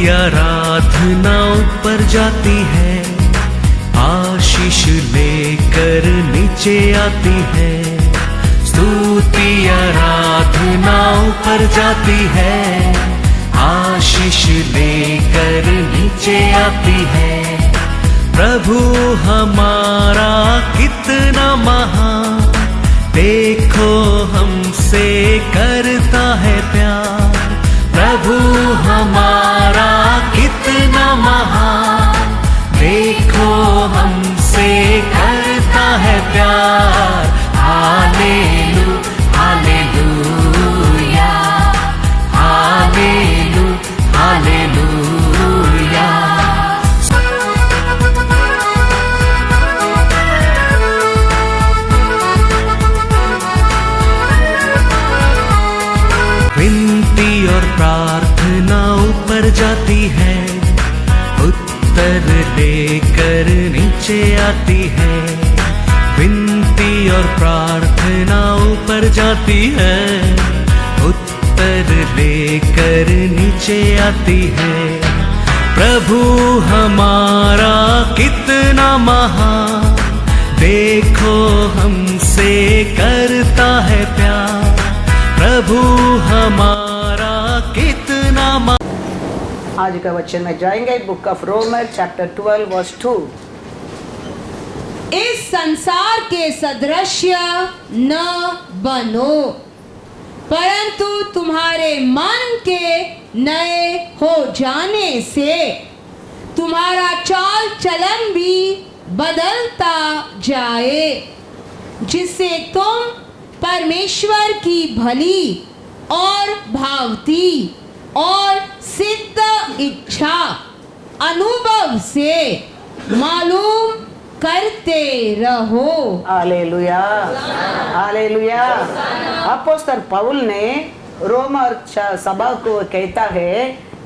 आराधना ऊपर जाती है, आशीष लेकर नीचे आती है। स्तुति आराधना ऊपर जाती है, आशीष लेकर नीचे आती है। प्रभु हमारा कितना महान, देखो हमसे करता है प्यार। प्रभु हमारा कितना महान, देखो हमसे करता है प्यार। हालेलू हालेलूया, हालेलू हालेलूया। विनती और प्रार्थना ऊपर जाती है, उत्तर लेकर नीचे आती है। विनती और प्रार्थना ऊपर जाती है, उत्तर लेकर नीचे आती है। प्रभु हमारा कितना महान, देखो हमसे करता है प्यार। प्रभु हमारा कितना आज का वचन में जाएंगे बुक ऑफ रोमर चैप्टर 12 वर्स 2। इस संसार के सदृश्य न बनो, परंतु तुम्हारे मन के नए हो जाने से तुम्हारा चाल चलन भी बदलता जाए, जिससे तुम परमेश्वर की भली और भावती और सिद्ध इच्छा अनुभव से मालूम करते रहो। Hallelujah hallelujah. अपोस्तल पौल ने रोमर सभा को कहता है,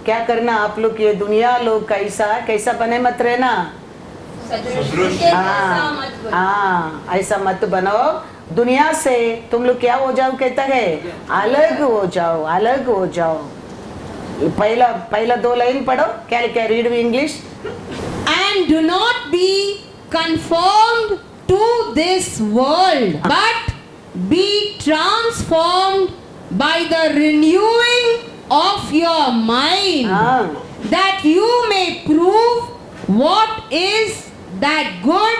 क्या करना आप लोग, ये दुनिया लोग कैसा बने मत रहना। हाँ, ऐसा मत बनो। दुनिया से तुम लोग क्या हो जाओ, कहता है अलग हो जाओ, अलग हो जाओ। पहला 2 लाइन पढ़ो, क्या read English. And do not be conformed to this world, but be transformed by the renewing of your mind, that you may prove what is that good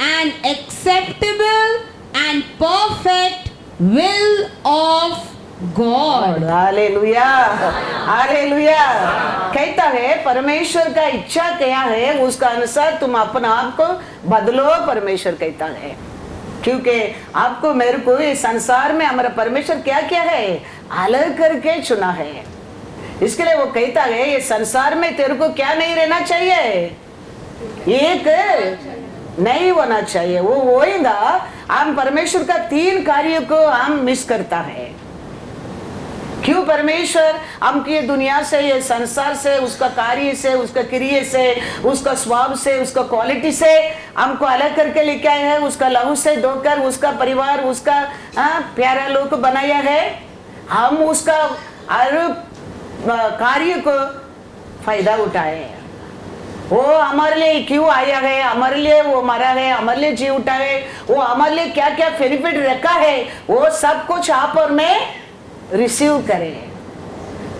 and acceptable and perfect will of God. Hallelujah hallelujah. कहता है परमेश्वर का इच्छा क्या है, उसका अनुसार तुम अपने आप को बदलो। परमेश्वर कहता है, क्योंकि आपको मेरे को इस संसार में हमारा परमेश्वर क्या क्या है, अलग करके चुना है। इसके लिए वो कहता है ये संसार में तेरे को क्या नहीं रहना चाहिए, एक नहीं होना चाहिए। वो होएगा, हम परमेश्वर का 3 कार्य को हम मिस करता है। क्यों परमेश्वर हमको ये दुनिया से, ये संसार से, उसका कार्य से, उसका क्रिया से, उसका स्वभाव से, उसका क्वालिटी से हमको अलग करके लेके आए हैं। उसका लहू से धोकर उसका परिवार, उसका प्यारा लोग को बनाया है। हम उसका हर कार्य को फायदा उठाए। वो हमारे लिए क्यों आया है, हमारे लिए वो मरा है, हमारे लिए जी उठा है, वो हमारे लिए क्या क्या बेनिफिट रखा है, वो सब कुछ आप और मैं रिसीव करें।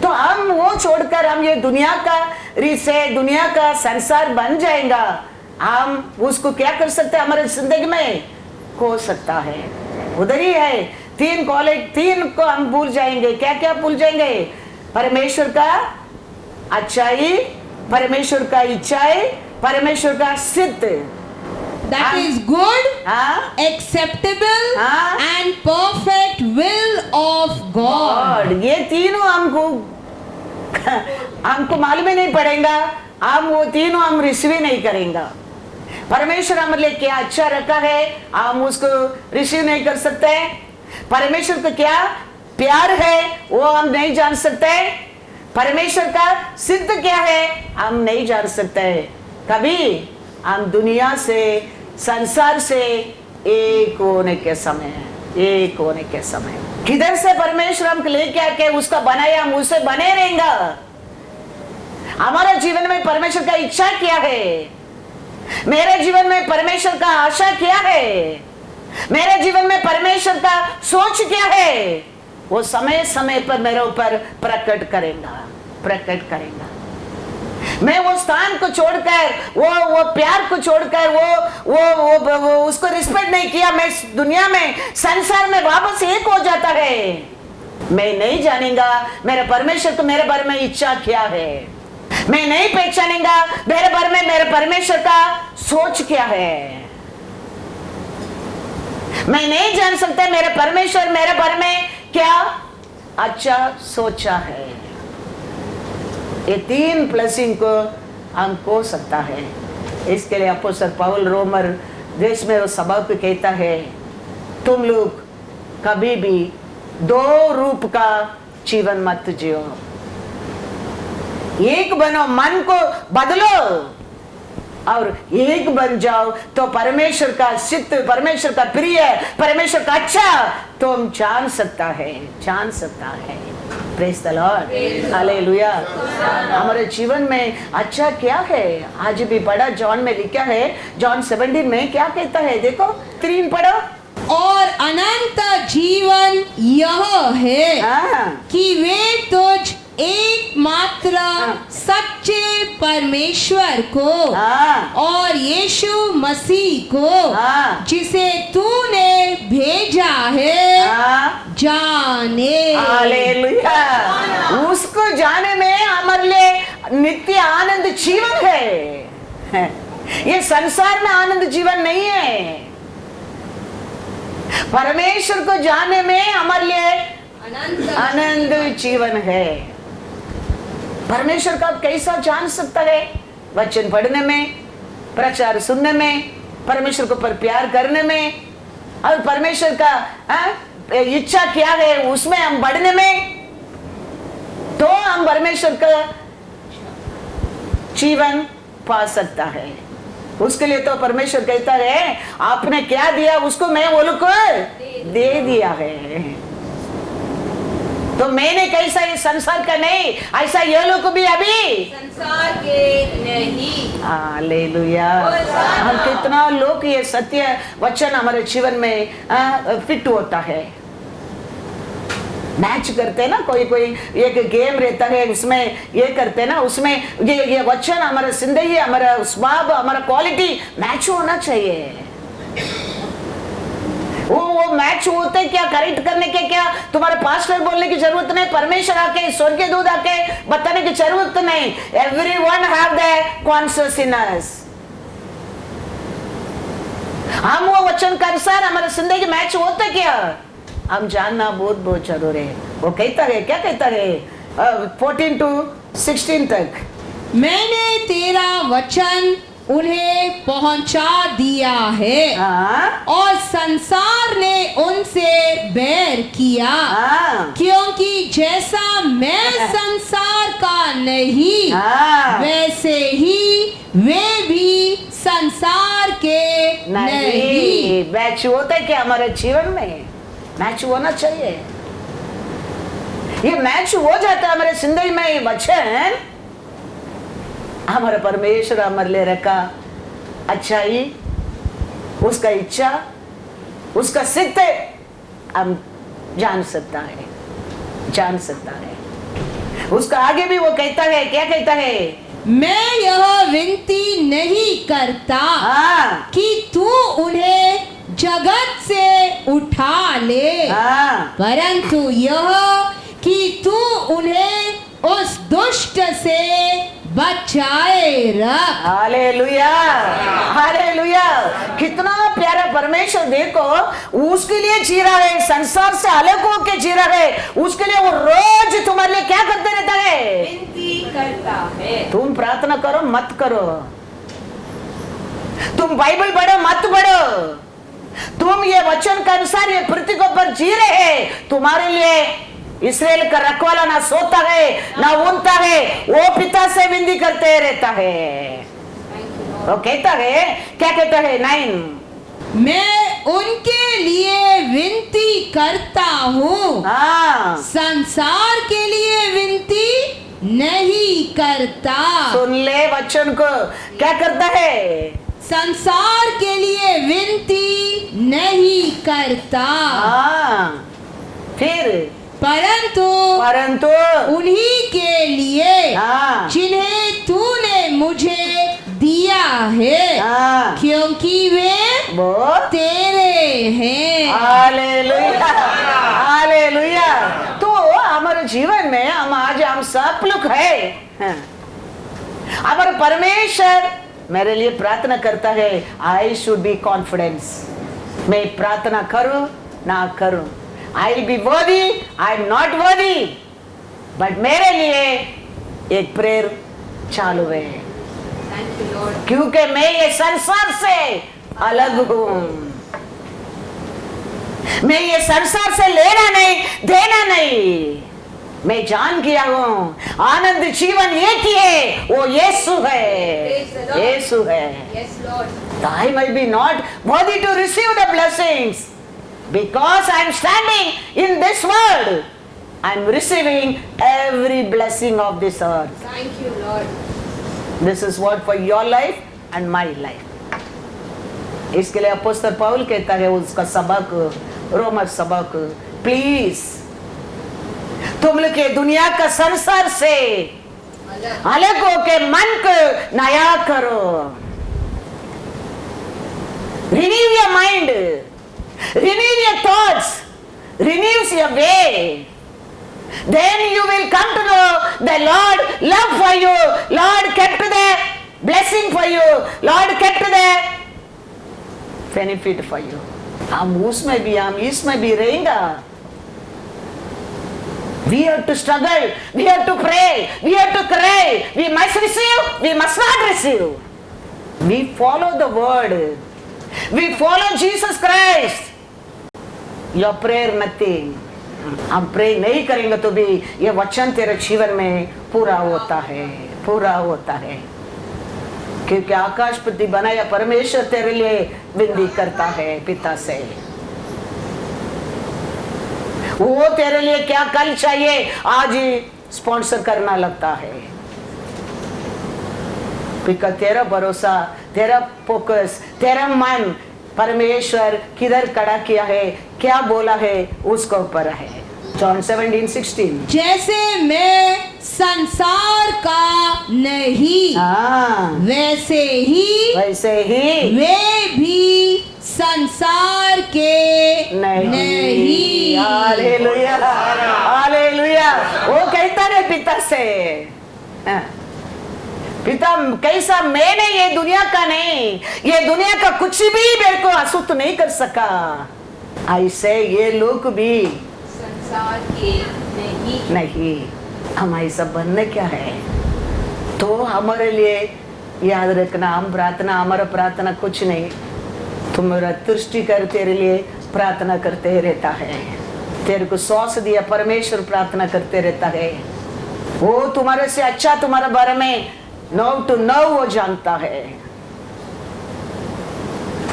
तो हम वो छोड़कर हम ये दुनिया का रिसे, दुनिया का संसार बन जाएगा। हम उसको क्या कर सकते हैं, हमारे जिंदगी में हो सकता है। उधर ही है 3 कॉलेज, 3 को हम भूल जाएंगे। क्या क्या भूल जाएंगे, परमेश्वर का अच्छाई, परमेश्वर का इच्छाई, परमेश्वर का सिद्ध, that is good, acceptable and perfect will of God. ये तीनों हमको मालूम ही नहीं पड़ेगा, हम वो तीनों हम रिसीव नहीं करेंगे। परमेश्वर हमारे लिए क्या अच्छा रखा है हम उसको रिसीव नहीं कर सकते। परमेश्वर का क्या प्यार है वो हम नहीं जान सकते। परमेश्वर का सिद्ध क्या है हम नहीं जान सकते। कभी हम दुनिया से, संसार से एक होने के समय, एक होने के समय किधर से परमेश्वर हमको लेके आके उसका बनाया, हम उससे बने रहेंगे। हमारे जीवन में परमेश्वर का इच्छा क्या है, मेरे जीवन में परमेश्वर का आशा क्या है, मेरे जीवन में परमेश्वर का सोच क्या है, वो समय समय पर मेरे ऊपर प्रकट करेगा। मैं वो स्थान को छोड़कर, वो प्यार को छोड़कर, वो उसको रिस्पेक्ट नहीं किया, मैं दुनिया में, संसार में वापस एक हो जाता है। मैं नहीं जानेगा मेरे परमेश्वर को मेरे बारे में इच्छा क्या है, मैं नहीं पहचानेगा मेरे बारे में मेरे परमेश्वर का सोच क्या है, मैं नहीं जान सकता मेरे परमेश्वर मेरे बारे में क्या अच्छा सोचा है। ये 3 ब्लेसिंग को हम खो सकता है। इसके लिए अपोस्तल पौल रोमर देश में वो सभा को कहता है, तुम लोग कभी भी 2 रूप का जीवन मत जियो, एक बनो, मन को बदलो और एक बन जाओ तो परमेश्वर का चित्त, परमेश्वर का प्रिय, परमेश्वर का अच्छा तुम जान सकता है। Praise the Lord, hallelujah. हमारे जीवन में अच्छा क्या है, आज भी पढ़ा जॉन में लिखा है, जॉन 17 में क्या कहता है, देखो 3 पढ़ो। और अनंत जीवन यह है कि वे तुझ एकमात्र सच्चे परमेश्वर को और यीशु मसीह को जिसे तूने भेजा है जाने। हालेलुया। उसको जाने में हमारे लिए नित्य आनंद जीवन है। ये संसार में आनंद जीवन नहीं है, परमेश्वर को जानने में हमारे लिए आनंद जीवन है। परमेश्वर का कैसा जान सकता है, वचन पढ़ने में, प्रचार सुनने में, परमेश्वर को पर प्यार करने में, और परमेश्वर का इच्छा क्या है उसमें हम बढ़ने में, तो हम परमेश्वर का जीवन पा सकता है। उसके लिए तो परमेश्वर कहता है, आपने क्या दिया उसको मैं वो लोग को दे दिया है। तो मैंने कैसा ये संसार का नहीं, ऐसा ये लोग भी अभी संसार के नहीं। हालेलुया। हम कितना लोग ये सत्य वचन हमारे जीवन में फिट होता है। मैच करते हैं ना, कोई एक गेम रहता है, उसमें ये करते हैं ना, उसमें ये वचन हमारा जिंदगी, हमारा स्वभाव, हमारा क्वालिटी मैच होना चाहिए। वो मैच होते क्या, करेक्ट करने के क्या तुम्हारे पास्टर बोलने की जरूरत नहीं, परमेश्वर आके, स्वर्गीय दूत आके बताने की जरूरत नहीं। Everyone have the consciousness. हम वो वचन के अनुसार हमारे जिंदगी मैच होते क्या, हम जानना बहुत जरूरी है। वो कहता है, क्या कहता है 14 to 16 तक, मैंने तेरा वचन उन्हें पहुंचा दिया है और संसार ने उनसे बैर किया, क्योंकि जैसा मैं संसार का नहीं वैसे ही वे भी संसार के नहीं। मैच होता है क्या हमारे जीवन में, मैच होना चाहिए। ये मैच हो जाता है हमारे जिंदगी में। ये वचन हमारे परमेश्वर हमारे लिए रखा अच्छाई, उसका इच्छा, उसका सिद्ध हम जान सकता है। उसका आगे भी वो कहता है, क्या कहता है, मैं यह विनती नहीं करता कि तू उन्हें जगत से उठा ले, परंतु यह कि तू उन्हें उस दुष्ट से बचाए रख। Hallelujah, hallelujah. कितना प्यारा परमेश्वर, देखो उसके लिए जी रहा है, संसार से अलग होके जी रहा है। उसके लिए वो रोज तुम्हारे लिए क्या करते रहता है, विनती करता है। तुम प्रार्थना करो मत करो, तुम बाइबल पढ़ो मत पढ़ो, तुम ये वचन के अनुसार ये पृथ्वी के ऊपर जी रहे हैं, तुम्हारे लिए इस्राएल का रखवाला ना सोता है ना ऊँगता है, वो पिता से विनती करते रहता है। वो कहता है, क्या कहता है 9, मैं उनके लिए विनती करता हूँ, संसार के लिए विनती नहीं करता। सुन ले वचन को, क्या करता है? संसार के लिए विनती नहीं करता, हाँ, फिर परंतु उन्हीं के लिए हाँ, जिन्हें तूने मुझे दिया है, हाँ, क्योंकि वे वो तेरे हैं। Hallelujah, hallelujah. तो हमारे जीवन में हम सब लोग है, हाँ। हमारे परमेश्वर मेरे लिए प्रार्थना करता है, आई शुड बी कॉन्फिडेंस। मैं प्रार्थना करूं ना करूं, I will be worthy, I am not worthy, but मेरे लिए एक प्रेयर चालू है, क्योंकि मैं ये संसार से अलग हूं। मैं ये संसार से लेना नहीं, देना नहीं। मैं जान गया हूं आनंद जीवन एक ही है, वो यीशु है, यीशु है। I might be not worthy to receive the blessings because I am standing in this world. I am receiving every blessing of this earth. Thank you, Lord. This is what for your life and my life. इसके लिए अपोस्तल पौल कहता है उसका सबक, रोमर सबक, please तुम लोग के दुनिया का संसार से अलग होके मन को नया करो। Renew your mind, renew your thoughts, renew your way. Then you will come to know the Lord love for you, Lord kept the blessing for you, Lord kept the benefit for you. हम उसमें भी हम इसमें भी रहेंगे। We have to struggle, we have to pray, we have to cry, we must receive, we must not receive. We follow the word, we follow Jesus Christ. Your prayer nothing. हम pray नहीं करेंगे तो भी ये वचन तेरे जीवन में पूरा होता है, पूरा होता है, क्योंकि आकाशपति बनाया परमेश्वर तेरे लिए विनती करता है पिता से। वो तेरे लिए क्या कल चाहिए आज ही स्पॉन्सर करना लगता है, क्योंकि तेरा भरोसा, तेरा फोकस, तेरा मन परमेश्वर किधर खड़ा किया है, क्या बोला है उसके ऊपर है। जॉन 17:16 जैसे मैं संसार का नहीं, वैसे ही वे भी संसार के नहीं। Hallelujah, hallelujah. वो कहता है पिता से, पिता कैसा, मैंने ये दुनिया का नहीं, ये दुनिया का कुछ भी मेरे को अशुद्ध नहीं कर सका, ऐसे ये लोग भी संसार के नहीं। हम ऐसा बनने क्या है, तो हमारे लिए याद रखना, हम प्रार्थना, हमारा प्रार्थना कुछ नहीं, तुम्हारा दृष्टि कर तेरे लिए प्रार्थना करते रहता है। तेरे को श्वास दिया परमेश्वर प्रार्थना करते रहता है। वो तुम्हारे से अच्छा तुम्हारे बारे में नो टू नो वो जानता है।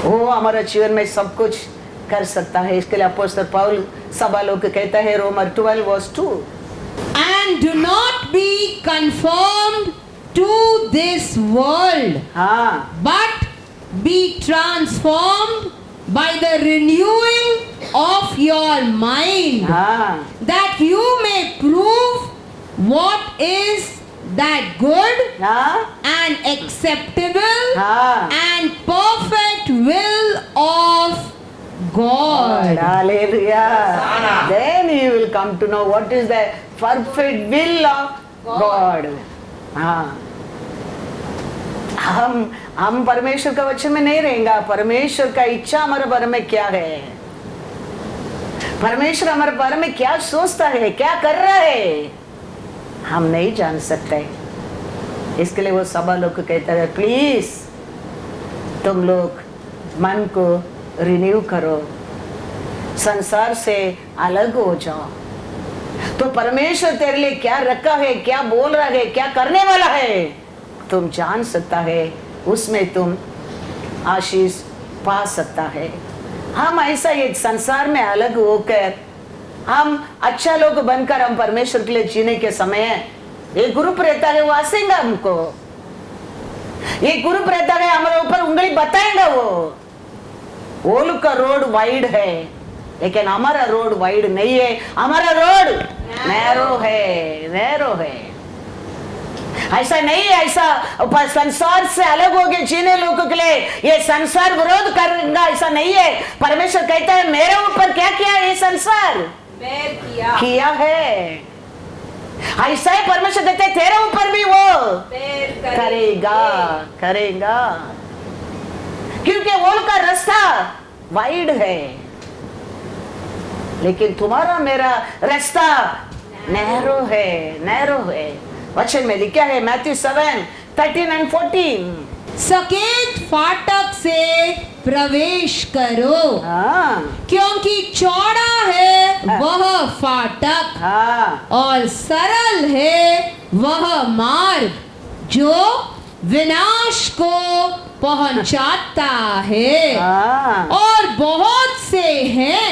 वो हमारे जीवन में सब कुछ कर सकता है। इसके लिए अपोस्तल पौल सभा लोग कहता है रोमर 12:2 and do not be conformed to this world, but be transformed by the renewing of your mind, that you may prove what is that good and acceptable and perfect will of God. Hallelujah. Then you will come to know what is the perfect will of God. हम परमेश्वर का वचन में नहीं रहेंगे। परमेश्वर का इच्छा हमारे बारे में क्या है, परमेश्वर हमारे बारे में क्या सोचता है, क्या कर रहा है, हम नहीं जान सकते। इसके लिए वो सभा लोग को कहता है प्लीज तुम लोग मन को रिन्यू करो, संसार से अलग हो जाओ, तो परमेश्वर तेरे लिए क्या रखा है, क्या बोल रहा है, क्या करने वाला है, तुम जान सकता है, उसमें तुम आशीष पा सकता है। हम ऐसा एक संसार में अलग होकर हम अच्छा लोग बनकर हम परमेश्वर के लिए जीने के समय ये ग्रुप रहता है वो हंसेगा हमको, ये ग्रुप रहता है हमारे ऊपर उंगली बताएगा वो लोग का रोड वाइड है लेकिन हमारा रोड वाइड नहीं है, हमारा रोड नैरो है। ऐसा नहीं है, ऐसा संसार से अलग हो गए जीने लोगों के लिए ये संसार विरोध करेगा, ऐसा नहीं है। परमेश्वर कहता है मेरे ऊपर क्या किया ये संसार किया है, ऐसा ही परमेश्वर कहते हैं तेरे ऊपर भी वो करेगा क्योंकि वो का रास्ता वाइड है लेकिन तुम्हारा मेरा रास्ता नैरो है। वचन में लिखा है मैथ्यू 7:13 and 14, सकेत फाटक से प्रवेश करो क्योंकि चौड़ा है वह फाटक और सरल है वह मार्ग जो विनाश को पहुंचाता है और बहुत से हैं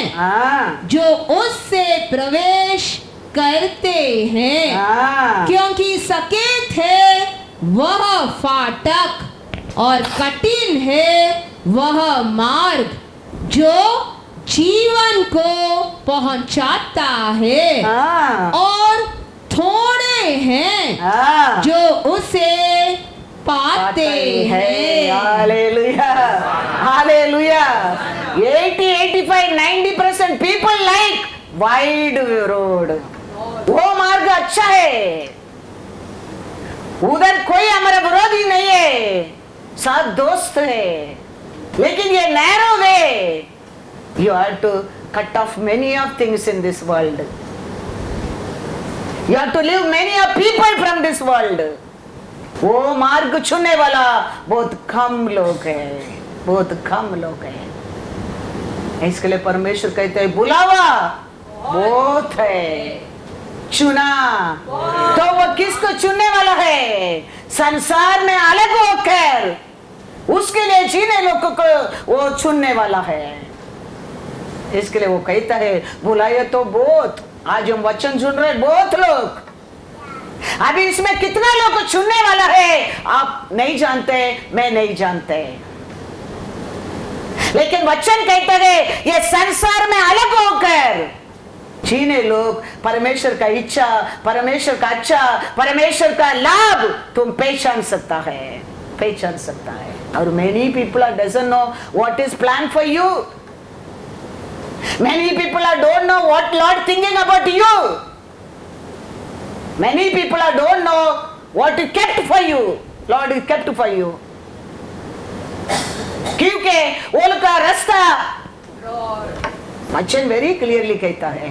जो उससे प्रवेश करते हैं क्योंकि सकेत है वह फाटक और कठिन है वह मार्ग जो जीवन को पहुंचाता है और थोड़े हैं जो उसे पाते हैं। Hallelujah hallelujah. 80, 85, 90% people like wide road, वो मार्ग अच्छा है, उधर कोई हमारा विरोधी नहीं है, साथ दोस्त है, लेकिन ये narrow way, you have to cut off many of things in this world, you have to leave many of people from this world। वो मार्ग चुनने वाला बहुत कम लोग है, इसके लिए परमेश्वर कहते हैं बुलावा बहुत है, चुना तो वो किसको चुनने वाला है? संसार में अलग होकर उसके लिए जीने लोगों को वो चुनने वाला है। इसके लिए वो कहता है बुलाया तो बहुत, आज हम वचन सुन रहे बहुत लोग, अभी इसमें कितना लोग को चुनने वाला है आप नहीं जानते, मैं नहीं जानते, लेकिन वचन कहता है ये संसार में अलग होकर जीने लोग परमेश्वर का इच्छा, परमेश्वर का अच्छा, परमेश्वर का लाभ तुम पहचान सकता है। और many people doesn't know what is planned for you, many people don't know what Lord thinking about you, many people don't know what He kept for you, Lord is kept for you, क्योंकि वो लोग का रास्ता वचन very clearly कहता है,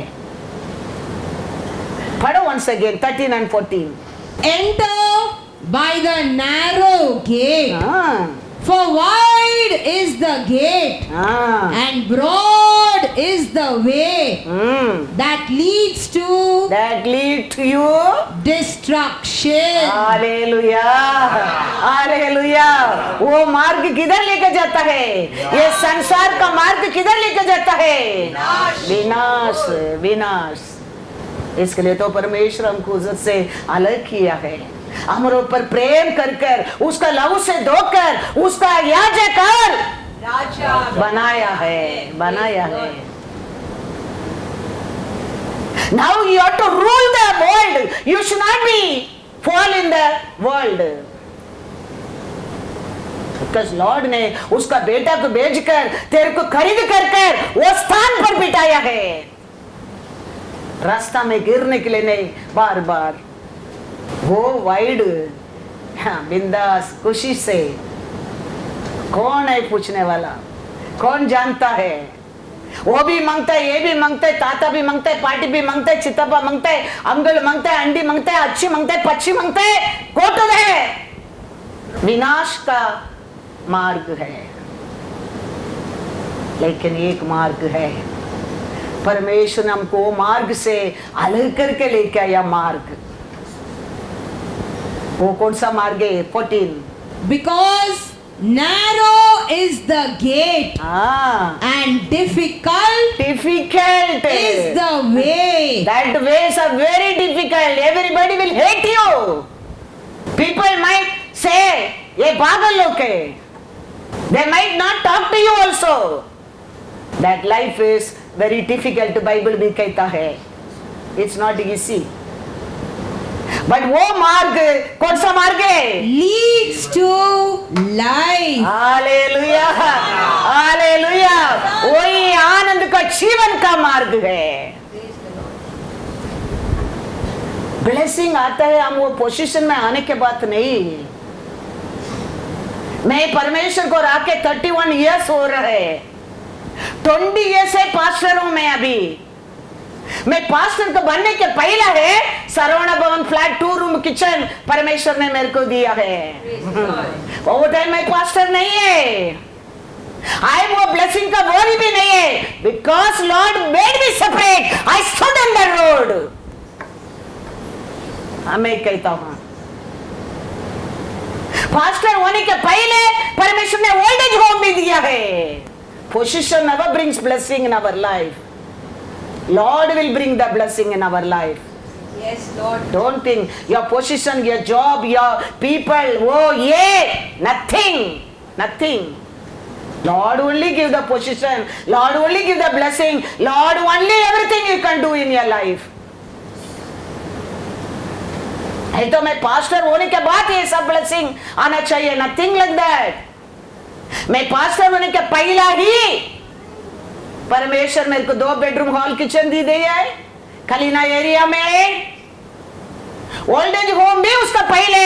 पढ़ो once again 13 and 14। Enter by the narrow gate, for wide is the gate and broad is the way that leads to you destruction। Hallelujah hallelujah. वो मार्ग किधर लेकर जाता है? ये संसार का मार्ग किधर लेकर जाता है? विनाश। इसके लिए तो परमेश्वर हमको इज्जत से अलग किया है, हमारे ऊपर प्रेम कर कर उसका लहू से धोकर उसका याजकर बनाया है। Now you have to rule the world, you should not be fall in the world, because Lord ने उसका बेटा को भेजकर तेरे को खरीद कर वो स्थान पर बिठाया है, रास्ता में गिरने के लिए नहीं, बार बार वो वाइड बिंदास खुशी से। कौन है पूछने वाला? कौन जानता है? वो भी मांगता है, ये भी मांगता है, ताता भी मांगता है, पार्टी भी मांगता है, चितप्पा मांगता है, अंगल मांगता है, अंडी मांगता है, अच्छी मांगता है, पक्षी मांगता है, कोटल है। विनाश का मार्ग है, लेकिन एक मार्ग है, परमेश्वर ने हमको मार्ग से अलग करके लेके आया मार्ग। वो कौन सा मार्ग है? 14। Because narrow is the gate हाँ, and difficult difficult is the way. That ways are very difficult. Everybody will hate you. People might say, ये पागल लोग है. They might not talk to you also. That life is very difficult. Bible भी कहता है. It's not easy. But वो मार्ग कौन सा मार्ग है? Leads to life. Hallelujah, hallelujah. वही आनंद का जीवन का मार्ग है. ब्लेसिंग आता है, हम वो पोजीशन में आने के बाद नहीं. मैं परमेश्वर को आके 31 इयर्स हो रहे, 20 इयर्स से पास्टर हूं मैं. अभी मैं पास्टर को बनने के पहले है सरवण भवन फ्लैट 2 रूम किचन परमेश्वर ने मेरे को दिया है. वो टाइम मैं पास्टर नहीं है. आई वो ब्लेसिंग का वर्ड भी नहीं है. Because Lord made me separate, I stood in the road. मैं कहता हूं पास्टर होने के पहले परमेश्वर ने ओल्ड एज होम भी दिया है. Position never brings blessing in our life. Lord will bring the blessing in our life. Yes, Lord. Don't think your position, your job, your people, oh yeah, nothing, nothing. Lord only give the position. Lord only give the blessing. Lord only everything you can do in your life. नहीं तो मैं pastor होने के बाद ये सब blessing आना चाहिए. Nothing like that. मैं पास्टर होने के पहला ही परमेश्वर मेरे को 2 बेडरूम हॉल किचन दी दी है कलीना एरिया में. ओल्ड एज होम भी उसका पहले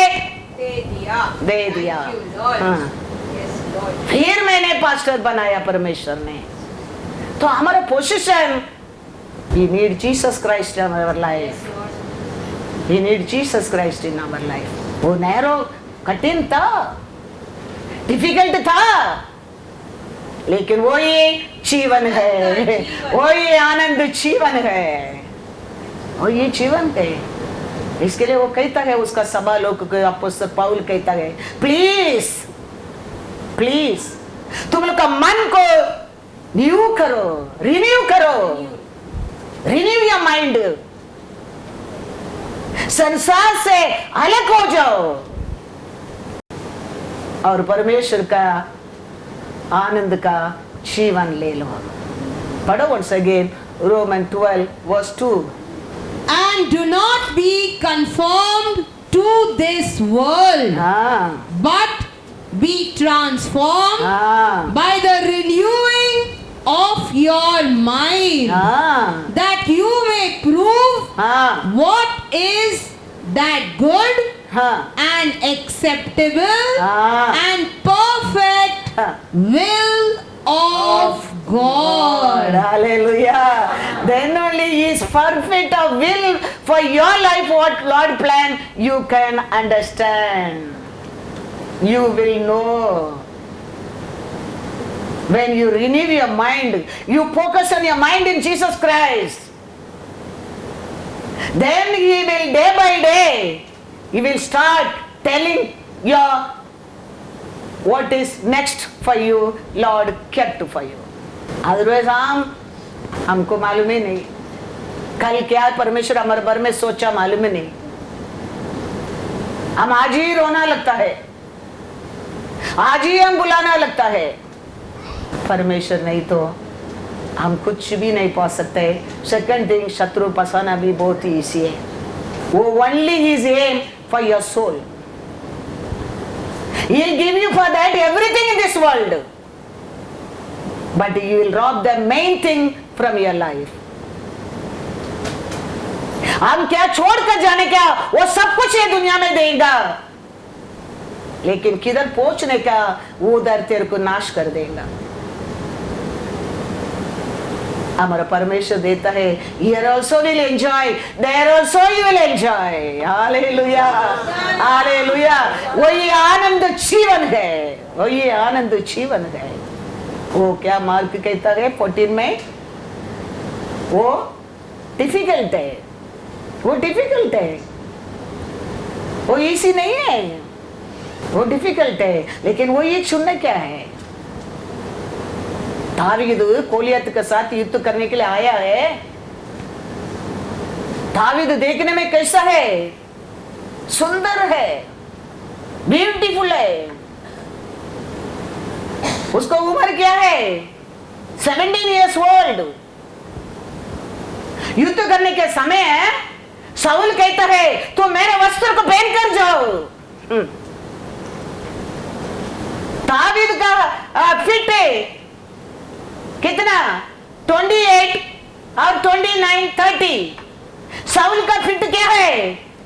दे दिया. हाँ. फिर मैंने पास्टर बनाया परमेश्वर ने. तो हमारा position, we need Jesus Christ in our life. We need Jesus Christ in our life. वो नैरो कठिन था, डिफिकल्ट था, लेकिन वो ये जीवन है. वो ये आनंद जीवन है. और ये जीवन है. इसके लिए वो कहता है उसका सभा लोग को, अपोस्तल पौल कहता है प्लीज प्लीज तुम लोग का मन को न्यू करो, रिन्यू करो, रिन्यू योर माइंड. संसार से अलग हो जाओ और परमेश्वर का आनंद का जीवन ले लो. पढ़ो once again Romans 12 verse 2. And do not be conformed to this world, but be transformed by the renewing of your mind, that you may prove what is that good and acceptable and perfect will of God. Hallelujah. Then only He is perfect of will for your life. What Lord plan, you can understand. You will know. When you renew your mind, you focus on your mind in Jesus Christ. Then He will day by day, He will start telling your what is next for you, Lord kept for you. Otherwise हमको मालूम ही नहीं कल क्या परमेश्वर हमारे बारे में सोचा, मालूम ही नहीं. हम आज ही रोना लगता है, आज ही हम बुलाना लगता है. परमेश्वर नहीं तो हम कुछ भी नहीं पा सकते. सेकंड थिंग, शत्रु फंसाना भी बहुत ही ईजी है. वो only his aim for your soul. He will give you for that everything in this world, but He will rob the main thing from your life. हम क्या छोड़ कर जाने क्या, वो सब कुछ ये दुनिया में देगा, लेकिन किधर पहुंचने का वो उधर तेरे को नाश कर देगा. हमारा परमेश्वर देता है. Here also will enjoy, there also you will enjoy. Hallelujah, Hallelujah. वही आनंद जीवन है, वही आनंद जीवन है. वो क्या मार्क कहता है 14 में, वो डिफिकल्ट है, वो डिफिकल्ट है, वो इजी नहीं है. वो डिफिकल्ट है, लेकिन वो ये चुनना क्या है? दावीद गोलियत के साथ युद्ध करने के लिए आया है। दावीद देखने में कैसा है? सुंदर है, ब्यूटीफुल है। उसको उम्र क्या है? 17 years old। युद्ध करने के समय शाऊल कहता है तो मेरे वस्त्र को पहन कर जाओ। दावीद का फिट है कितना? 28 और 29, 30। शाऊल का फिट क्या है?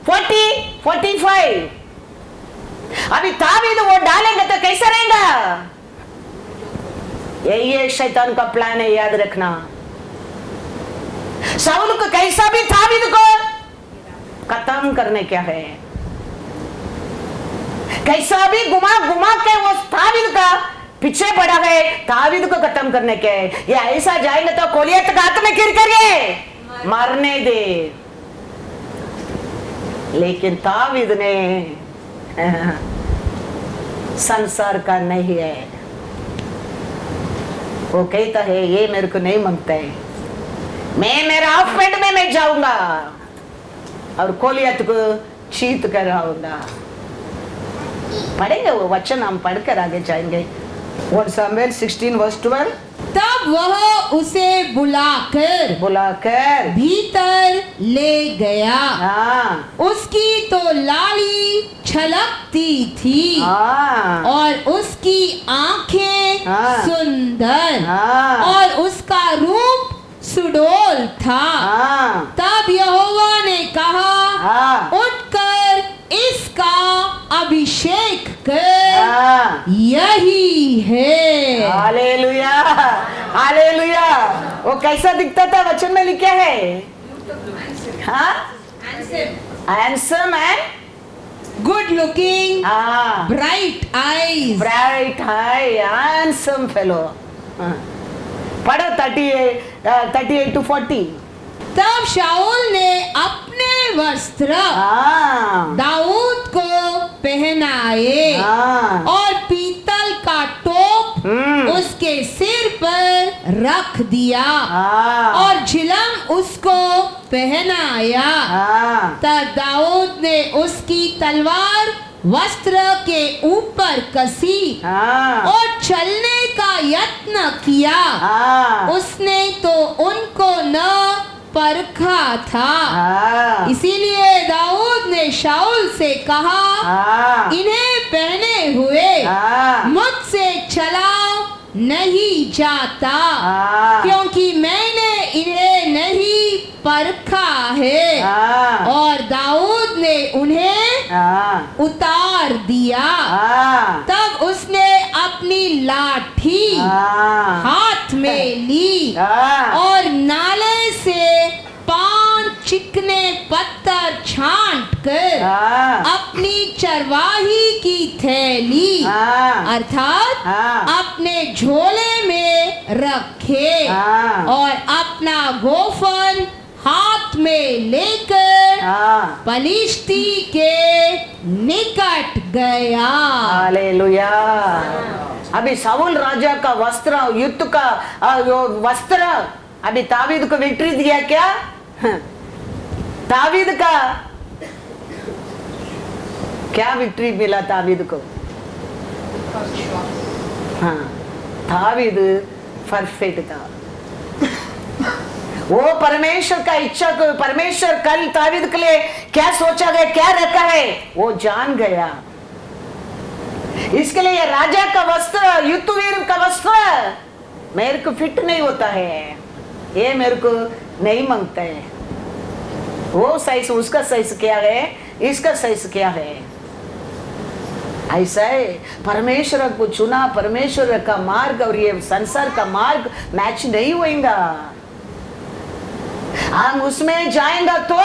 40, 45। अभी दावीद वो डालेंगे तो कैसे रहेगा? यही शैतान का प्लान है, याद रखना। शाऊल को कैसा भी दावीद को खत्म करने क्या है, कैसा भी घुमा घुमा के वो दावीद का पीछे पड़ा है, दावीद को खत्म करने के। ये ऐसा जाएंगे तो गोलियत का हाथ में गिर कर मारने दे। लेकिन दावीद ने संसार का नहीं है। वो कहता है ये मेरे को नहीं मांगता है, मैं मेरा ऑफेंड में मैं जाऊंगा और गोलियत को चीत कर आऊंगा। पढ़ेंगे वो वचन, हम पढ़कर आगे जाएंगे। 1 Samuel 16:12। तब वह उसे बुलाकर भीतर ले गया। हाँ। उसकी तो लाली छलकती थी और उसकी आंखें सुंदर और उसका रूप सुडौल था। तब यहोवा ने कहा, उठकर इसका अभिषेक कर, यही है। Hallelujah, hallelujah. वो कैसा दिखता था? वचन में लिखा है, हाँ, handsome and good looking, bright eyes, handsome fellow. पढ़ो 38 to 40। तब शाऊल ने अपने वस्त्र दाऊद को पहनाए और पीतल का टोप उसके सिर पर रख दिया और झिलम उसको पहनाया। तब दाऊद ने उसकी तलवार वस्त्र के ऊपर कसी और चलने का यत्न किया। उसने तो उनको न परखा था। इसीलिए दाऊद ने शाऊल से कहा, इन्हें पहने हुए मुझसे चला नहीं जाता, क्योंकि मैंने इन्हें नहीं परखा है। और दाऊद ने उन्हें उतार दिया। तब उसने अपनी लाठी हाथ में ली और नाले से 5 चिकने पत्थर छांट कर अपनी चरवाही की थैली अर्थात अपने झोले में रखे और अपना गोफन हाथ में लेकर पलिश्ती के निकट गया। हालेलुया। अभी शाऊल राजा का वस्त्र, युद्ध का वस्त्र अभी दावीद को विक्ट्री दिया क्या? दावीद का क्या विक्ट्री मिला दावीद को? हाँ, दावीद परफेक्ट था। वो परमेश्वर का इच्छा को, परमेश्वर कल दावीद के लिए क्या सोचा गया, क्या रखा है, वो जान गया। इसके लिए राजा का वस्त्र, युद्धवीर का वस्त्र मेरे को फिट नहीं होता है, ये मेरे को नहीं मांगता है। वो साइज, उसका साइज क्या है, इसका साइज क्या है, ऐसा है। परमेश्वर को चुना, परमेश्वर का मार्ग और ये संसार का मार्ग मैच नहीं होएगा। हम उसमें जाएंगे तो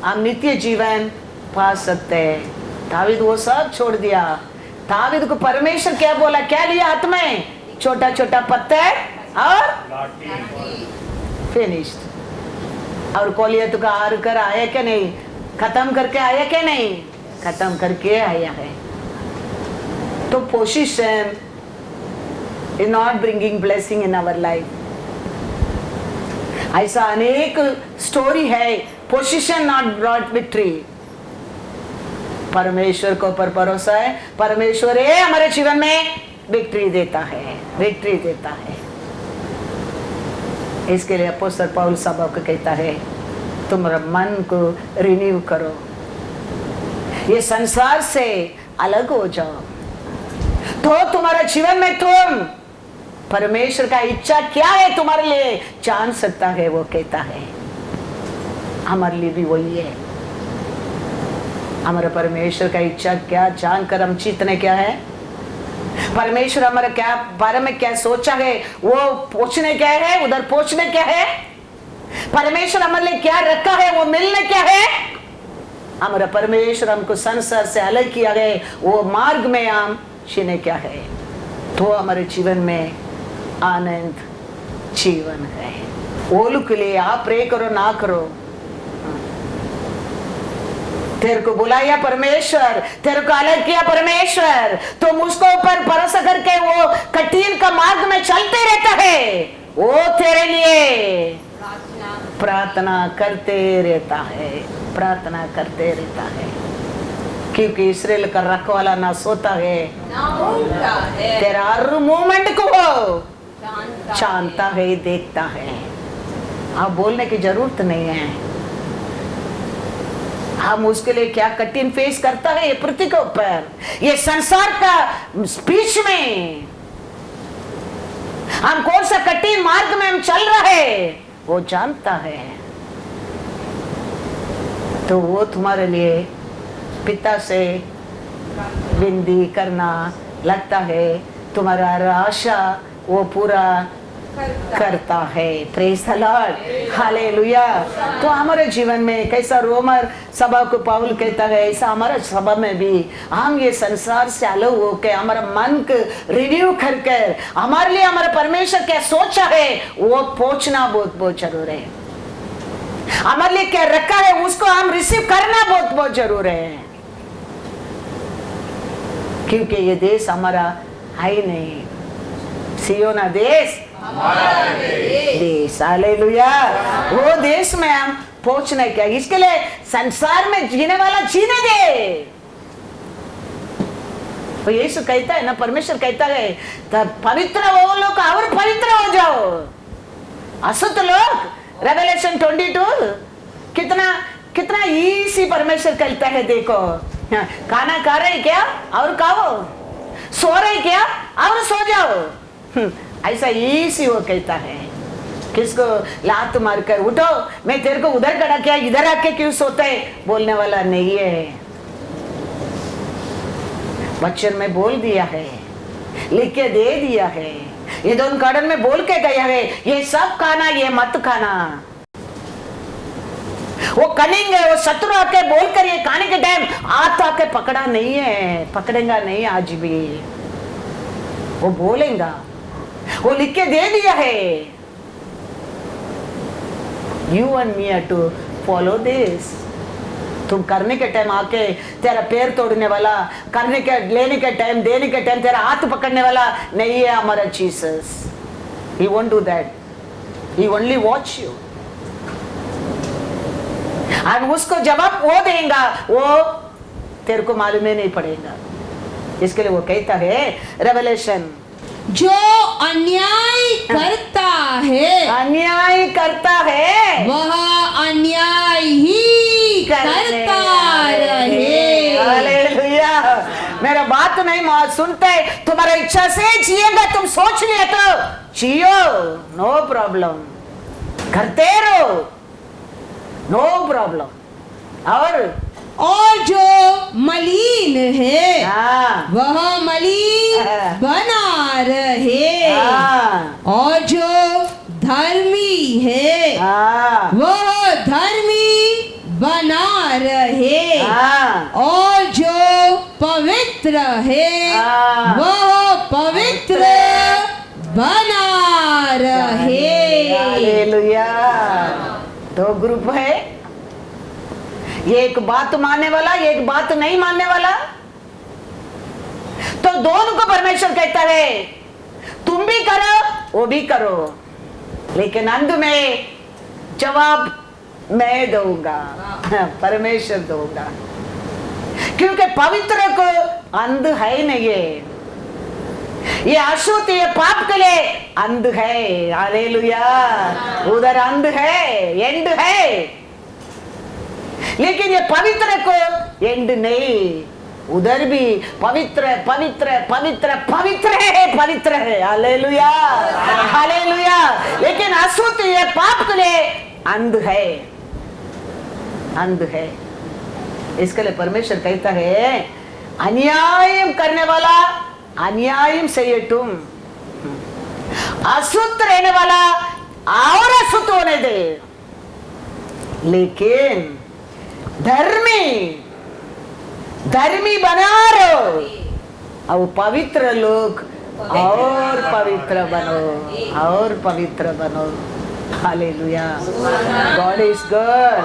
हम नित्य जीवन पा सकते हैं। दावीद वो सब छोड़ दिया। दावीद को परमेश्वर क्या बोला, क्या लिया हाथ में? छोटा छोटा पत्थर और फिनिश्ड। और गोलियत का हार कर आया क्या नहीं? खत्म करके आया क्या नहीं? खत्म करके आया है। तो position is not bringing blessing in our life. ऐसा अनेक स्टोरी है, पोजीशन नॉट ब्रॉट विक्ट्री। परमेश्वर को पर भरोसा है, परमेश्वर है हमारे जीवन में विक्ट्री देता है, विक्ट्री देता है। इसके लिए अपोस्तल पौल सभा को कहता है तुम्हारा मन को रिन्यू करो, ये संसार से अलग हो जाओ, तो तुम्हारे जीवन में तुम परमेश्वर का इच्छा क्या है तुम्हारे लिए जान सकता है। वो कहता है हमारे लिए भी वही है, हमारा परमेश्वर का इच्छा क्या जानकर हम जीतने क्या है, परमेश्वर हमारे क्या बारे में क्या सोचा है वो पूछने क्या है, उधर पहुंचने क्या है, परमेश्वर हमारे लिए क्या रखा है वो मिलने क्या है। हमारा परमेश्वर हमको संसार से अलग किया है, वो मार्ग में हम जीने क्या है, तो हमारे जीवन में आनंद जीवन है। वो लोग के लिए आप प्रे करो ना करो, तेरे को बुलाया परमेश्वर, तेरे को अलग किया परमेश्वर, तुम उसको ऊपर भरोसा करके वो कठिन का मार्ग में चलते रहता है, वो तेरे लिए प्रार्थना करते रहता है, प्रार्थना करते रहता है। क्योंकि इस्राएल का रखवाला ना सोता है ना भूलता है, तेरा हर मूवमेंट को वो जानता है, देखता है। आप बोलने की जरूरत नहीं है, हम उसके लिए क्या कठिन फेस करता है ये पृथ्वी के ऊपर, ये संसार का स्पीच में हम कौन सा कठिन मार्ग में हम चल रहे वो जानता है। तो वो तुम्हारे लिए पिता से विनती करना लगता है, तुम्हारा आशा वो पूरा करता है। Praise the Lord, hallelujah. तो हमारे जीवन में कैसा रोमर सभा को पौल कहता है, ऐसा हमारे सभा में भी हम ये संसार से अलग होकर हमारा मन को रिन्यू करके हमारे लिए हमारा परमेश्वर क्या सोचा है वो पहुंचना बहुत बहुत जरूर है। हमारे लिए क्या रखा है उसको हम रिसीव करना बहुत बहुत जरूर है, क्योंकि ये देश हमारा है ही नहीं, सियोना देश देश, हालेलुया। वो देश में हम पहुंचना क्या, इसके लिए संसार में जीने वाला जीने दे। तो यीशु कहता है ना, परमेश्वर कहता है तब पवित्र वो लोग और पवित्र हो जाओ, असुत लोग। रेवलेशन 22 कितना कितना इसी परमेश्वर कहता है, देखो खाना खा रहे क्या और खाओ, सो रहे क्या और सो जाओ। ऐसा इसी वो कहता है, किसको लात मारकर उठो मैं तेरे को उधर खड़ा किया इधर आके क्यों सोते बोलने वाला नहीं है। वचन में बोल दिया है, लिख के दे दिया है, ये दोनों गार्डन में बोल के गया है ये सब खाना ये मत खाना। वो कनेंगे, वो शत्रु आके बोलकर ये खाने के टाइम हाथ आके पकड़ा नहीं है, पकड़ेगा नहीं आज भी, वो बोलेगा, वो लिख के दे दिया है। You and me are to follow this। तुम करने के टाइम आके तेरा पैर तोड़ने वाला, करने के लेने के टाइम देने के टाइम तेरा हाथ पकड़ने वाला नहीं है हमारा Jesus. He won't do that, he only watch you। और उसको जवाब वो देगा, वो तेरे को मालूम ही नहीं पड़ेगा। इसके लिए वो कहता है रेवलेशन, जो अन्याय करता है, अन्याय करता है वह अन्याय ही करता रहे। हालेलुया। मेरा बात नहीं सुनते, तुम्हारा इच्छा से जिएगा, तुम सोच लिया तो जियो, नो प्रॉब्लम, करते रहो, नो प्रॉब्लम। और जो मलिन है वह मलिन बना रहे, और जो धर्मी है वह धर्मी बना रहे, और जो पवित्र है वह पवित्र बना रहे। हालेलुया। दो ग्रुप है, एक बात मानने वाला एक बात नहीं मानने वाला। तो दोनों को परमेश्वर कहता है तुम भी करो वो भी करो, लेकिन अंत में जवाब मैं दूंगा, परमेश्वर दूंगा, क्योंकि पवित्र को अंध है नहीं है, ये अशुद्ध ये पाप के लिए अंध है। हालेलुया, उधर अंध है, एंड है, लेकिन ये पवित्र को एंड नहीं, उधर भी पवित्र पवित्र पवित्र पवित्र है, पवित्र है। हालेलुया, हालेलुया, लेकिन अशुद्ध ये पाप के लिए अंध है, अंध है। इसके लिए परमेश्वर कहता है अन्याय करने वाला अन्याय செய்யட்டும், अशुद्ध रहने वाला और अशुद्ध होने दे, लेकिन धर्मी धर्मी बना रहो, अब पवित्र लोग और पवित्र बनो, और पवित्र बनो। Hallelujah, God is good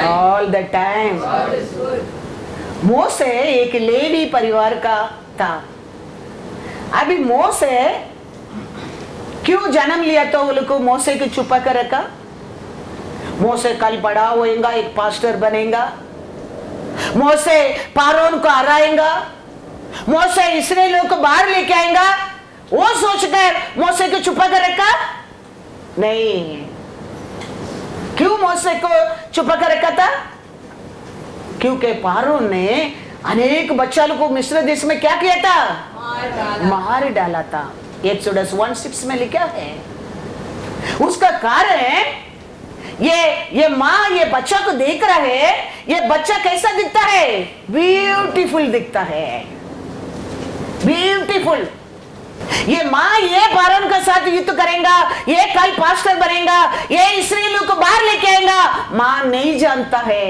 all the time. Moses एक लेवी परिवार का था। अभी मोसे क्यों जन्म लिया तो वो लोग को मोसे को छुपा कर रखा? मोसे कल बड़ा होएगा, एक पास्टर बनेगा, मोसे पारोन को हराएगा, मोसे इस्राएलियों को बाहर लेके आएगा, वो सोचकर मोसे को छुपा कर रखा नहीं। क्यों मोसे को छुपा कर रखा था? क्योंकि पारोन ने अनेक बच्चों को मिस्र देश में क्या किया था? मार डाला था। एक्सोडस 1:6 में लिखा है। उसका कारण ये माँ ये बच्चा को देख रहा है, ये बच्चा कैसा दिखता है? ब्यूटीफुल दिखता है, ब्यूटीफुल। ये माँ ये पारोन के साथ युद्ध करेगा, ये कल पास्टर बनेगा, ये इस्राएलियों को बाहर लेके आएगा, माँ नहीं जानता है,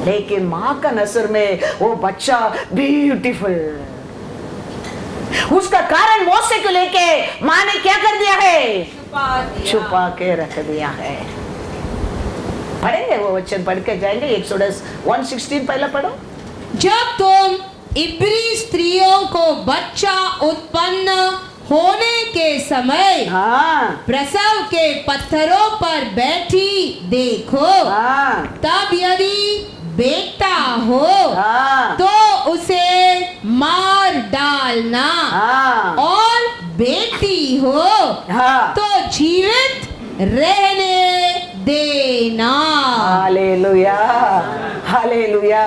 लेकिन माँ का नजर में वो बच्चा ब्यूटीफुल। उसका कारण मोसे को लेके माँ ने क्या कर दिया है? छुपा के रख दिया है। पढ़ेंगे वो वचन, पढ़ के जाएंगे। एक्सोडस 1:16 पहले पढ़ो। जब तुम इब्री स्त्रियों को बच्चा उत्पन्न होने के समय प्रसव के पत्थरों पर बैठी देखो, तब यदि बेटा हो तो उसे मार डालना, और बेटी हो तो जीवित रहने देना। Hallelujah, hallelujah.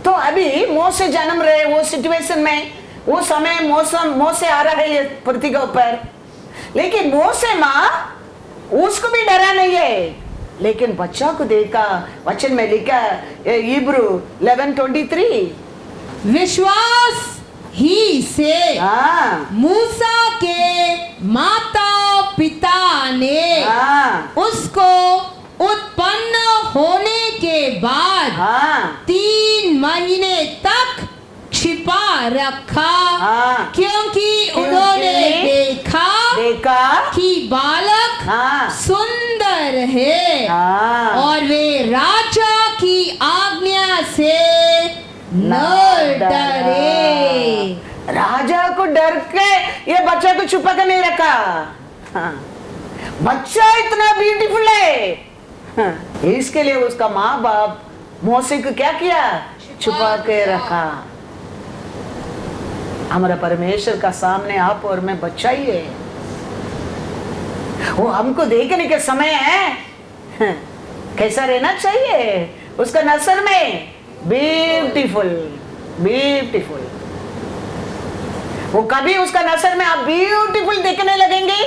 तो अभी मोसे जन्म रहे वो सिचुएशन में, वो समय मौसम मोसे आ रहा है ये पृथ्वी के ऊपर, लेकिन मोसे माँ उसको भी डरा नहीं है, लेकिन बच्चा को देखा। वचन में लिखा इब्रू 11:23, विश्वास ही से मूसा के माता पिता ने उसको उत्पन्न होने के बाद 3 महीने तक छिपा रखा, क्योंकि उन्होंने देखा कि बालक सुंदर है, और वे राजा की आज्ञा से न डरे। राजा को डर के ये बच्चा को छुपा कर नहीं रखा। बच्चा इतना ब्यूटीफुल है, इसके लिए उसका माँ बाप मोसे को क्या किया? छुपा के रखा। हमारा परमेश्वर का सामने आप और मैं बच्चा ही है, वो हमको देखने के समय है कैसा रहना चाहिए उसका नजर में? Beautiful, beautiful. वो कभी उसका नजर में आप ब्यूटीफुल देखने लगेंगे?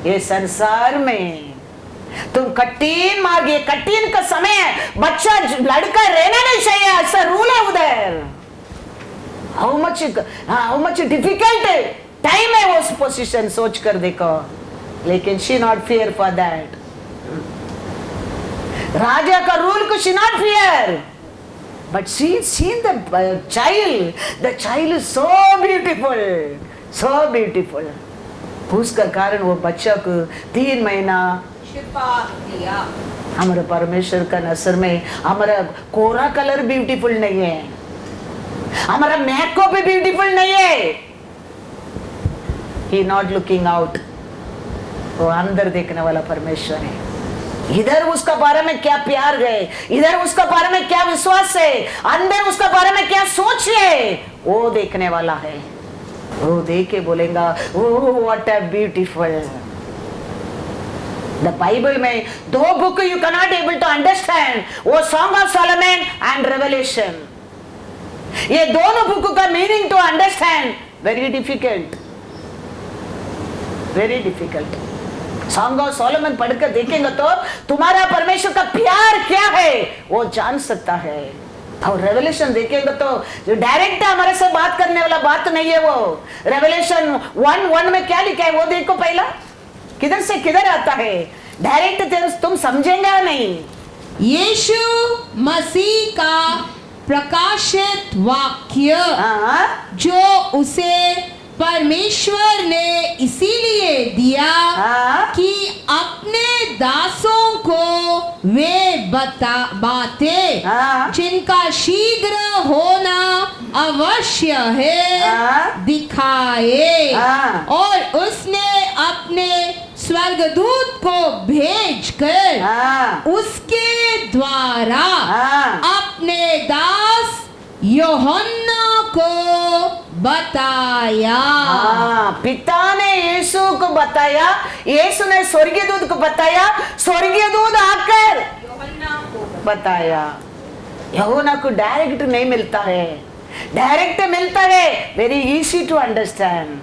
ये संसार में तुम कठिन मार्ग, ये कठिन का समय है, बच्चा लड़का रहना नहीं चाहिए, ऐसा रूल है उधर। हाउ मच डिफिकल्ट टाइम है वो पोजीशन, सोच कर देखो। लेकिन she not fear for that. राजा का रूल को she not fear, but she seen the child is so beautiful, so beautiful. उसका कारण वो बच्चा को 3 महीना छिपा लिया। हमारे परमेश्वर का नजर में हमारा कोरा कलर ब्यूटीफुल नहीं है, हमारा मेकअप भी ब्यूटीफुल नहीं है। ही नॉट लुकिंग आउट, वो अंदर देखने वाला परमेश्वर है। इधर उसका बारे में क्या प्यार है, इधर उसका बारे में क्या विश्वास है, अंदर उसका बारे में क्या सोच है, वो देखने वाला है। वो देख के बोलेगा oh what a beautiful. The Bible में दो book you can not able to understand, वो song of Solomon and Revelation. ये दोनों बुक का meaning to understand very difficult, very difficult. Song of Solomon पढ़कर देखेंगे तो तुम्हारा परमेश्वर का प्यार क्या है वो जान सकता है। और रेवलेशन देखेंगे तो जो डायरेक्ट हमारे से बात करने वाला बात नहीं है। वो रेवलेशन 1:1 में क्या लिखा है वो देखो, पहला किधर से किधर आता है, डायरेक्ट तुम समझेंगे नहीं। यीशु मसीह का प्रकाशित वाक्य जो उसे परमेश्वर ने इसीलिए दिया कि अपने दासों को वे बातें जिनका शीघ्र होना अवश्य है दिखाए। और उसने अपने स्वर्गदूत को भेजकर उसके द्वारा अपने दास यूहन्ना को बताया। पिता ने यीशु को बताया, यीशु ने स्वर्गीय दूत को बताया, स्वर्गीय दूत आकर यूहन्ना को बताया। यूहन्ना को डायरेक्ट नहीं मिलता है, डायरेक्ट मिलता है very easy to understand.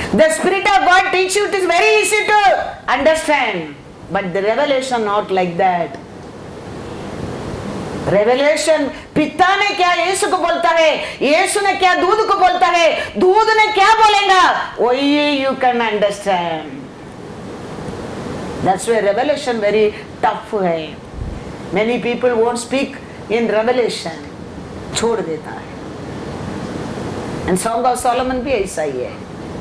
The Spirit of God teach you, it is very easy to understand, but the revelation not like that. Revelation पिता ने क्या यीशु को बोलता है, यीशु ने क्या दूध को बोलता है, दूध ने क्या बोलेगा, वही you can understand. That's why Revelation very tough है। Many people won't speak in Revelation, छोड़ देता है। एंड सॉन्ग ऑफ सोलोमन भी ऐसा ही है।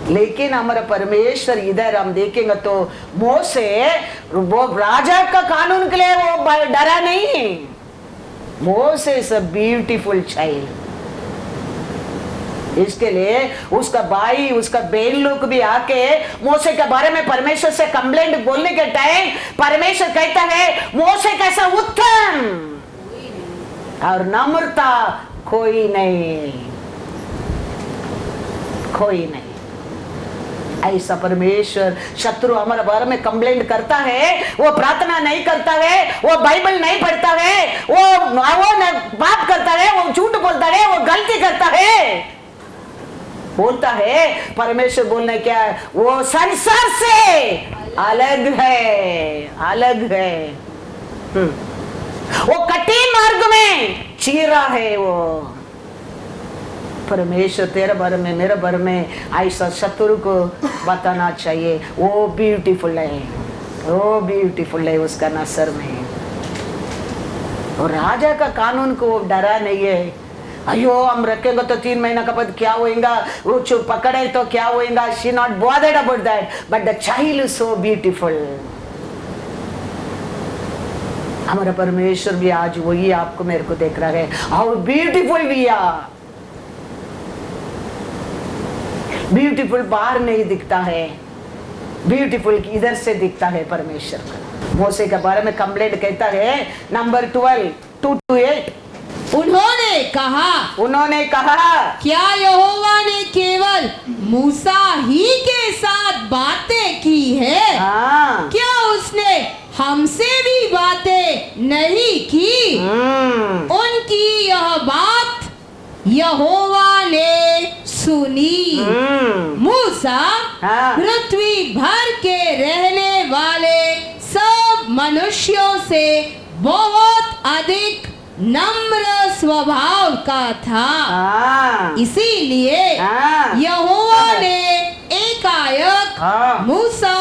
लेकिन हमारा परमेश्वर इधर हम देखेंगे तो मोसे वो राजा का कानून के लिए वो डरा नहीं। Moses is a beautiful child। इसके लिए उसका भाई उसका बहन लोग भी आके मोसे के बारे में परमेश्वर से कंप्लेंट बोलने के टाइम परमेश्वर कहता है मोसे कैसा उत्तम और नम्रता कोई नहीं, कोई नहीं। ऐसा परमेश्वर शत्रु हमारे बारे में कंप्लेंट करता है, वो प्रार्थना नहीं करता है, वो बाइबल नहीं पढ़ता है, वो पाप करता है, वो झूठ बोलता है, वो गलती करता है, बोलता है परमेश्वर बोलने क्या है, वो संसार से अलग है, अलग है। वो कठिन मार्ग में चीरा है। वो परमेश्वर तेरे बारे में मेरे बारे में ऐसा शत्रु को बताना चाहिए वो ब्यूटीफुल है, वो ब्यूटीफुल है उसका नजर में। और राजा का कानून को वो डरा नहीं है। अयो हम रखेंगे तो 3 महीना का बाद क्या होएगा, वो चुप पकड़े तो क्या होएगा। She not bothered about that, but the child is so beautiful. हमारा परमेश्वर भी आज वही आपको मेरे को देख रहा है, how beautiful we are. Beautiful बाहर नहीं दिखता है, ब्यूटीफुल इधर से दिखता है परमेश्वर का। मोसे के बारे में कंप्लेंट कहता है नंबर 12 2-8। उन्होंने कहा क्या यहोवा ने केवल मूसा ही के साथ बातें की है? क्या उसने हमसे भी बातें नहीं की? उनकी यह बात यहोवा ने सुनी। मूसा पृथ्वी भर के रहने वाले सब मनुष्यों से बहुत अधिक नम्र स्वभाव का था, इसीलिए यहोवा ने एकाएक मूसा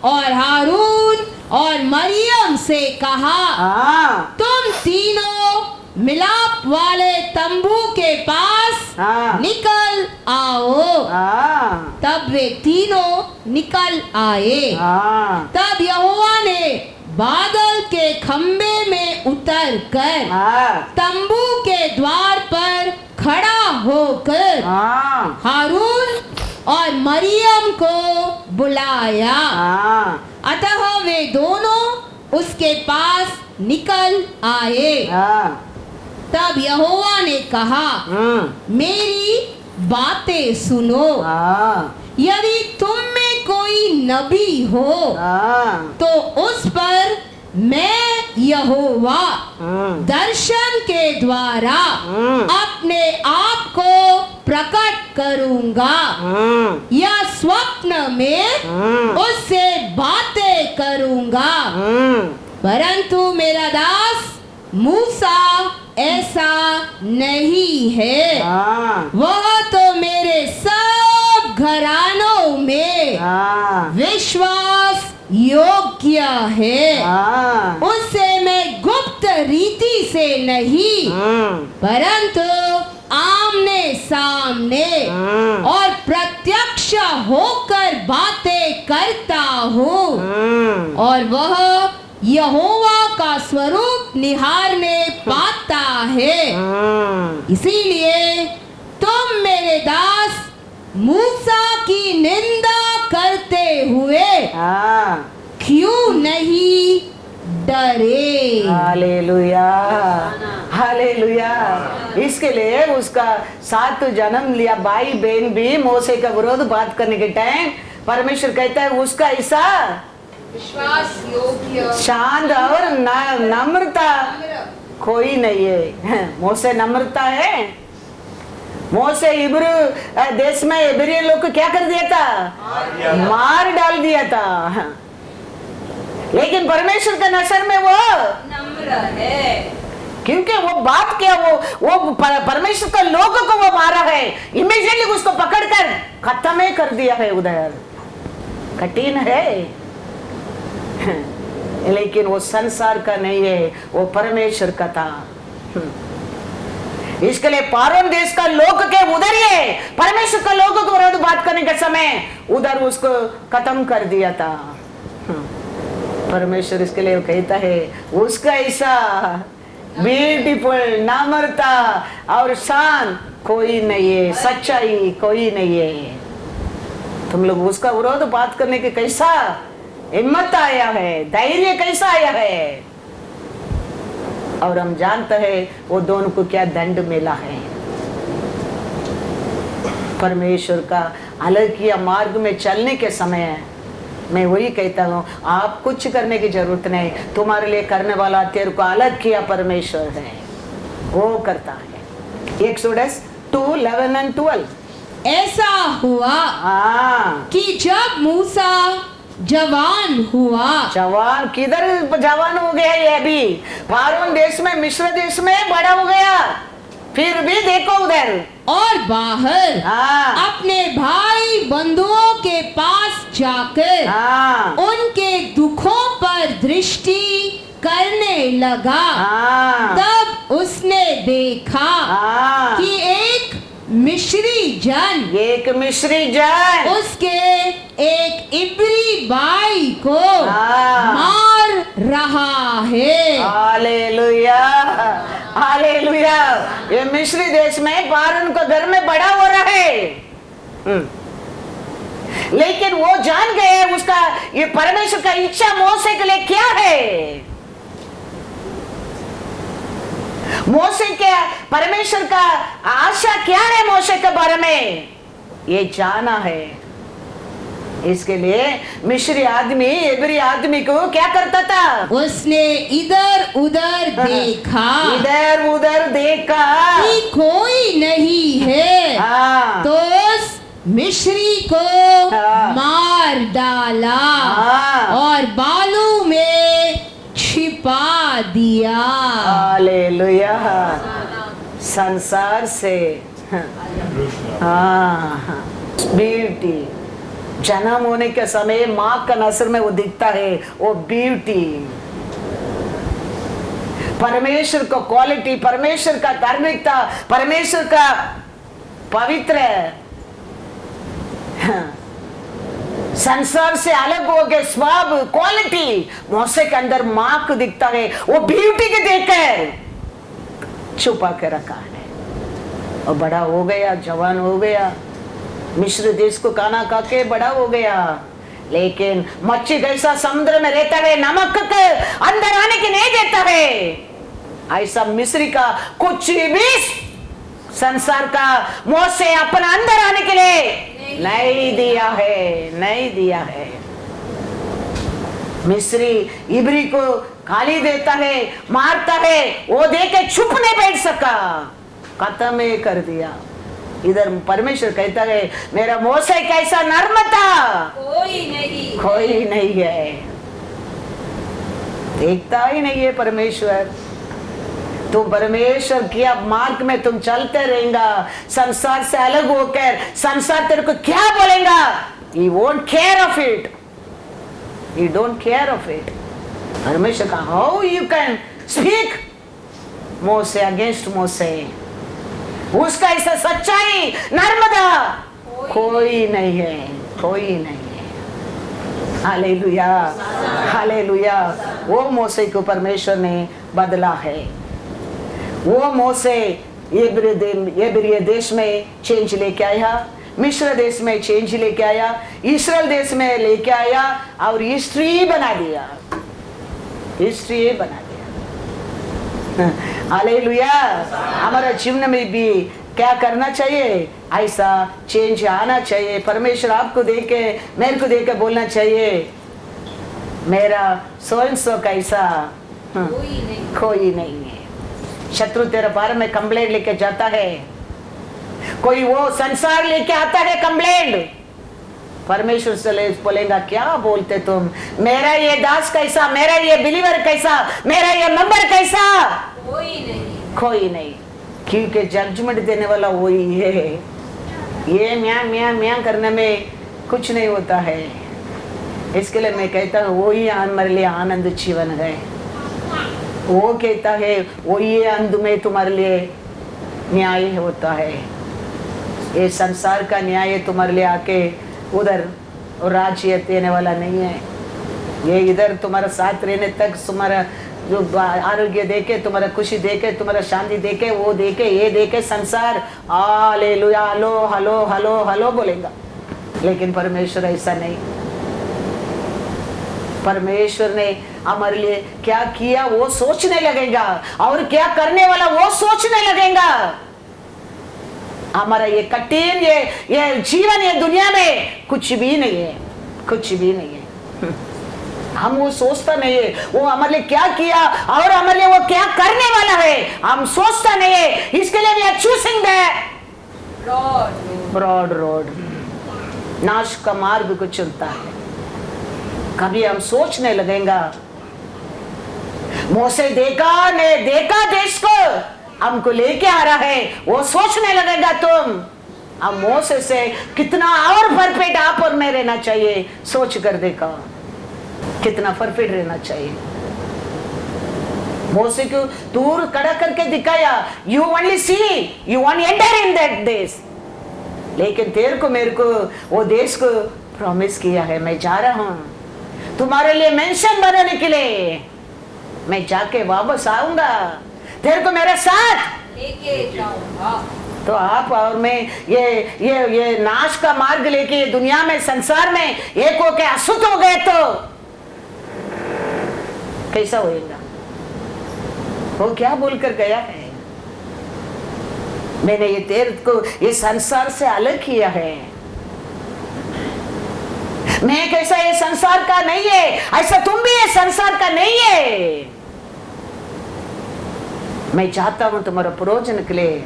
और हारून और मरियम से कहा, तुम तीनों मिलाप वाले तंबू के पास निकल आओ। तब वे तीनों निकल आए। तब यहोवा ने बादल के खंबे में उतर कर हाँ तंबू के द्वार पर खड़ा होकर हाँ हारून और मरियम को बुलाया। हाँ अतः वे दोनों उसके पास निकल आए। हाँ तब यहोवा ने कहा, मेरी बातें सुनो। हाँ यदि तुम में कोई नबी हो हाँ तो उस पर मैं यहोवा दर्शन के द्वारा अपने आप को प्रकट करूंगा या स्वप्न में उससे बातें करूंगा। परंतु मेरा दास मूसा ऐसा नहीं है। हाँ वह तो मेरे सब घरानों में हाँ विश्वास योग्य है। हाँ उससे मैं गुप्त रीति से नहीं परंतु आमने सामने और प्रत्यक्ष होकर बातें करता हूँ। और वह यहोवा का स्वरूप निहारने पाता है। इसीलिए तुम मेरे दास मूसा की निंदा करते हुए हाँ क्यों नहीं डरे? Hallelujah hallelujah. इसके लिए उसका 7 जन्म लिया भाई बहन भी मोसे का विरोध बात करने के टाइम परमेश्वर कहता है उसका ऐसा विश्वास योग्य शांत और नम्रता कोई नहीं है। मोसे नम्रता है। मोसे इब्रू देश में इब्रियन लोग को क्या कर दिया था? मार डाल दिया था। लेकिन परमेश्वर के नजर में वो नम्र है। क्योंकि वो बात क्या वो परमेश्वर का लोगों को वो मारा है। इमीडिएटली उसको पकड़कर खत्म ही कर दिया है। उधर कठिन है लेकिन वो संसार का नहीं है, वो परमेश्वर का था। इसके लिए पारोन देश का लोग के उधर ही परमेश्वर का लोगों को विरोध बात करने के समय उधर उसको खत्म कर दिया था। परमेश्वर इसके लिए कहता है उसका ऐसा ब्यूटीफुल नम्रता और शान कोई नहीं है, सच्चाई कोई नहीं है। तुम लोग उसका विरोध बात करने के कैसा हिम्मत आया है, धैर्य कैसा आया है। और हम जानते हैं वो दोनों को क्या दंड मिला है। परमेश्वर का अलग किया मार्ग में चलने के समय मैं वही कहता हूँ आप कुछ करने की जरूरत नहीं, तुम्हारे लिए करने वाला तेरे को अलग किया परमेश्वर है, वो करता है। एक्सोडस 2:11 और 12। ऐसा हुआ कि जब मूसा जवान हुआ। जवान किधर जवान हो गया? ये अभी फारोन देश में मिस्र देश में बड़ा हो गया। फिर भी देखो उधर और बाहर अपने भाई बंधुओं के पास जाकर उनके दुखों पर दृष्टि करने लगा। तब उसने देखा कि एक मिस्री जन उसके एक इब्री भाई को मार रहा है। Hallelujah hallelujah. ये मिस्री देश में फारोन को घर में बड़ा हो रहा है। लेकिन वो जान गए उसका ये परमेश्वर का इच्छा मोसे के लिए क्या है। मोसे के परमेश्वर का आशा क्या है मोसे के बारे में ये जाना है। इसके लिए मिस्री आदमी इब्री आदमी को क्या करता था? उसने इधर उधर देखा कि कोई नहीं है तो उस मिस्री को मार डाला और बालू में छिपा दिया। हालेलुया। संसार से ब्यूटी जन्म होने के समय माँ का नजर में वो दिखता है, वो ब्यूटी परमेश्वर का क्वालिटी, परमेश्वर का धार्मिकता, परमेश्वर का पवित्र संसार से अलग हो गए, स्वभाव क्वालिटी मोसे के अंदर मार्क दिखता है, वो ब्यूटी के देखकर छुपा के रखा है। और बड़ा हो गया, जवान हो गया, मिस्र देश को खाना खा के बड़ा हो गया, लेकिन मच्छी कैसा समुद्र में रहता है, नमक के अंदर आने की नहीं देता है, ऐसा मिस्री का कुछ भी संसार का मोसे अपना अंदर आने के लिए नहीं दिया है, नहीं दिया है। मिस्री इब्री को गाली देता है, मारता है, वो देखे चुप नहीं बैठ सका, खत्म ही कर दिया। इधर परमेश्वर कहता है मेरा मोसे कैसा नर्म था, कोई नहीं है, देखता ही नहीं है परमेश्वर। तुम परमेश्वर की अब मार्ग में तुम चलते रहेगा, संसार से अलग होकर संसार तेरे को क्या बोलेगा, he won't care of it, he don't care of it। परमेश्वर का how you can speak Mose against मोसे, उसका ऐसा सच्चाई नर्मदा कोई नहीं है, कोई नहीं है। Hallelujah, hallelujah. वो मोसे को परमेश्वर ने बदला है। वो मोसे इब्री देश में चेंज लेके आया, मिस्र देश में चेंज लेके आया, इस्राएल देश में लेके आया और हिस्ट्री बना दिया, हिस्ट्री बना दिया। हालेलुया। हमारा जीवन में भी क्या करना चाहिए, ऐसा चेंज आना चाहिए। परमेश्वर आपको देके मेरे को देके बोलना चाहिए मेरा स्वयं सो कैसा कोई नहीं है। शत्रु तेरे बारे में कंप्लेंट लेके जाता है, कोई वो संसार लेके आता है कंप्लेंट, परमेश्वर से बोलेगा क्या बोलते तुम, मेरा ये दास कैसा, मेरा ये बिलीवर कैसा, मेरा ये मेंबर कैसा, कोई नहीं, कोई नहीं। क्योंकि जजमेंट देने वाला वही है। ये म्या म्या म्या करने में कुछ नहीं होता है। इसके लिए मैं कहता हूँ वही हमारे लिए आनंद जीवन है। वो कहता है वही अंत में तुम्हारे लिए न्याय होता है। ये संसार का न्याय तुम्हारे लिए आके उधर राज्य देने वाला नहीं है। ये इधर तुम्हारा साथ रहने तक तुम्हारा जो आरोग्य देके, तुम्हारा खुशी देके, तुम्हारा शांति देके, वो देके, ये देके संसार hallelujah hello hello hello hello बोलेगा। लेकिन परमेश्वर ऐसा नहीं। परमेश्वर ने हमारे लिए क्या किया वो सोचने लगेगा, और क्या करने वाला वो सोचने लगेगा। हमारा ये कठिन ये जीवन ये दुनिया में कुछ भी नहीं है, कुछ भी नहीं है। हम वो सोचता नहीं है वो हमारे लिए क्या किया और हमारे लिए वो क्या करने वाला है, हम सोचता नहीं है। इसके लिए we are choosing the broad road, नाश का मार्ग को चुनता है। कभी हम सोचने लगेगा मोसे देखा ने देखा देश को हमको लेके आ रहा है, वो सोचने लगेगा तुम अब मोसे से कितना और परफेक्ट आप और मैं रहना चाहिए। सोच कर देखा कितना परफेक्ट रहना चाहिए। मोसे को दूर खड़ा करके दिखाया, you only see, you only enter in that देश। लेकिन तेरे को मेरे को वो देश को प्रॉमिस किया है, मैं जा रहा हूं तुम्हारे लिए मेंशन बनाने के लिए। मैं जाके वापस आऊंगा, तेरे को मेरे साथ लेके जाऊंगा। तो आप और मैं ये नाश का मार्ग लेके दुनिया में संसार में एक हो के अशुद्ध हो गए तो कैसा होएगा? वो क्या बोलकर गया है, मैंने ये तेरे को ये संसार से अलग किया है, मैं कैसा ये संसार का नहीं है, ऐसा तुम भी ये संसार का नहीं है। मैं चाहता हूं तुम्हारा प्रयोजन के लिए,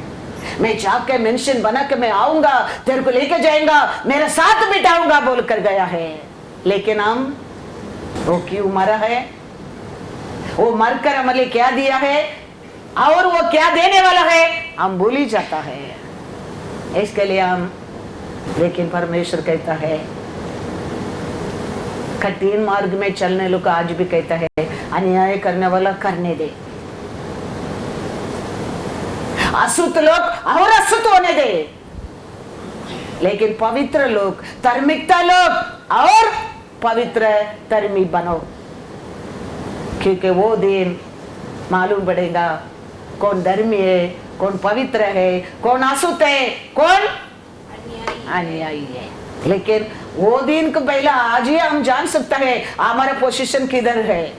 मैं जाके मेंशन बना के मैं आऊंगा, तेरे को लेके जाएगा, मेरे साथ बिठाऊंगा बोलकर गया है। लेकिन हम वो क्यों मरा है, वो मरकर हमारे लिए क्या दिया है और वो क्या देने वाला है हम भूल ही जाता है। इसके लिए हम, लेकिन परमेश्वर कहता है कठिन मार्ग में चलने लोग आज भी कहता है अन्याय करने वाला करने दे, अशुद्ध लोग और अशुद्ध होने दे, लेकिन पवित्र लोग, धार्मिकता लोग और पवित्र धर्मी बनो, क्योंकि वो दिन मालूम पड़ेगा कौन धर्मी है, कौन पवित्र है, कौन अशुद्ध है, कौन अनुयायी है। लेकिन वो दिन को पहले आज ही हम जान सकता है हमारा पोजीशन किधर है,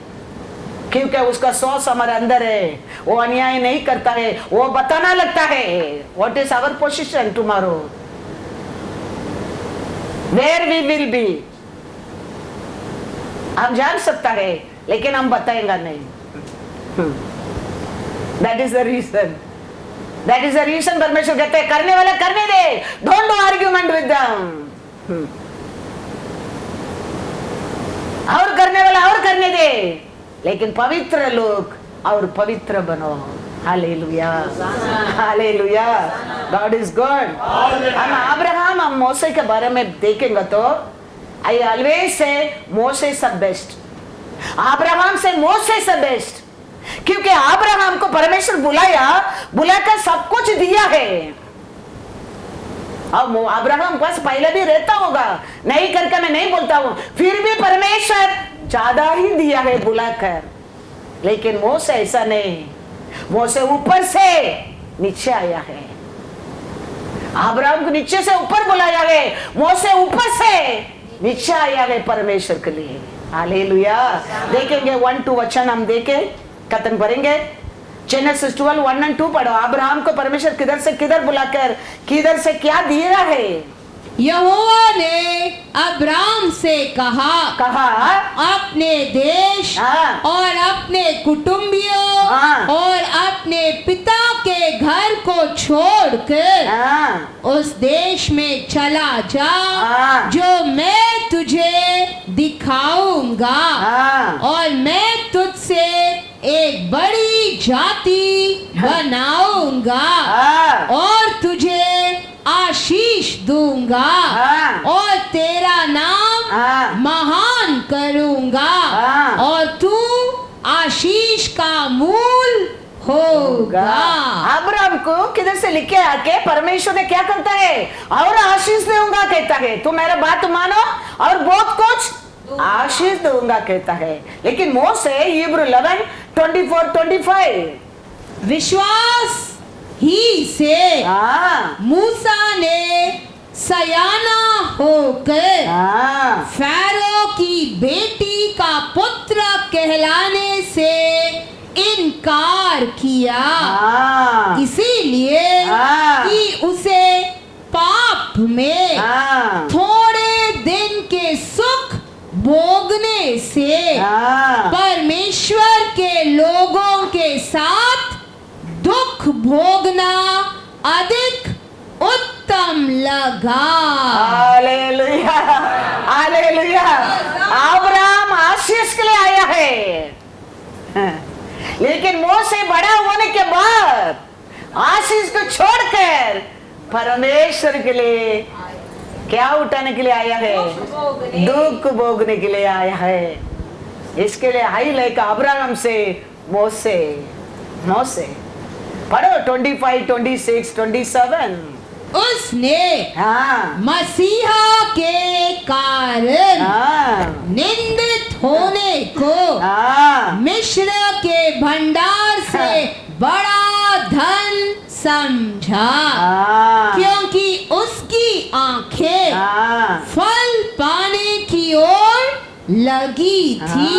क्योंकि उसका सोच हमारे अंदर है। वो अन्याय नहीं करता है, वो बताना लगता है what is our position tomorrow, where we will be. हम जान सकता है लेकिन हम बताएंगा नहीं। That is the reason, that is the reason परमेश्वर कहते हैं करने वाला करने दे, don't do argument with them. और करने वाला और करने दे, लेकिन पवित्र लोग और पवित्र बनो। Hallelujah, hallelujah, God is good. हम अब्राहम, हम मोसे के बारे में देखेंगे तो I always say Moses is the best, Abraham say Moses is the best, क्योंकि अब्राहम को परमेश्वर बुलाकर सब कुछ दिया है। अब अब्राहम बस पहले भी रहता होगा, नहीं करके मैं नहीं बोलता हूं, फिर भी परमेश्वर ज्यादा ही दिया है बुलाकर। लेकिन मोसे ऐसा नहीं, मोसे ऊपर से नीचे आया है। अब्राहम को नीचे से ऊपर बुलाया है, मोसे ऊपर से नीचे आया है परमेश्वर के लिए। हालेलुया। देखेंगे 1-2 वचन हम देखें, कथन करेंगे। जेनेसिस 12:1 और 2 पढ़ो। अब्राहम को परमेश्वर किधर से किधर बुलाकर किधर से क्या दिया है। यहोवा ने अब्राम से कहा अपने देश और अपने कुटुंबियों और अपने पिता के घर को छोड़कर उस देश में चला जा जो मैं तुझे दिखाऊंगा, और मैं तुझसे एक बड़ी जाति बनाऊंगा और तुझे आशीष दूंगा और तेरा नाम महान करूंगा और तू आशीष का मूल होगा। अब्राहम को किधर से लिखे आके परमेश्वर ने क्या करता है, और आशीष दूंगा कहता है। तू मेरा बात मानो और बहुत कुछ आशीष दूंगा कहता है। लेकिन मोसे इब्री 11:24-25 विश्वास ही से मूसा ने सयाना होकर फैरो की बेटी का पुत्र कहलाने से इनकार किया, इसीलिए कि उसे पाप में थोड़े दिन के सुख भोगने से परमेश्वर के लोगों के साथ दुख भोगना अधिक उत्तम लगा। Hallelujah, hallelujah. अब्राहम आशीष के लिए आया है, लेकिन मोसे बड़ा होने के बाद आशीष को छोड़कर परमेश्वर के लिए क्या उठाने के लिए आया है, दुख भोगने के लिए आया है। इसके लिए हाई लाइक अब्राहम से मोसे पढ़ो 25, 26, 27। उसने मसीहा के कारण निंदित होने को मिस्र के भंडार से बड़ा धन समझा, क्योंकि उसकी आंखें फल पाने की ओर लगी थी।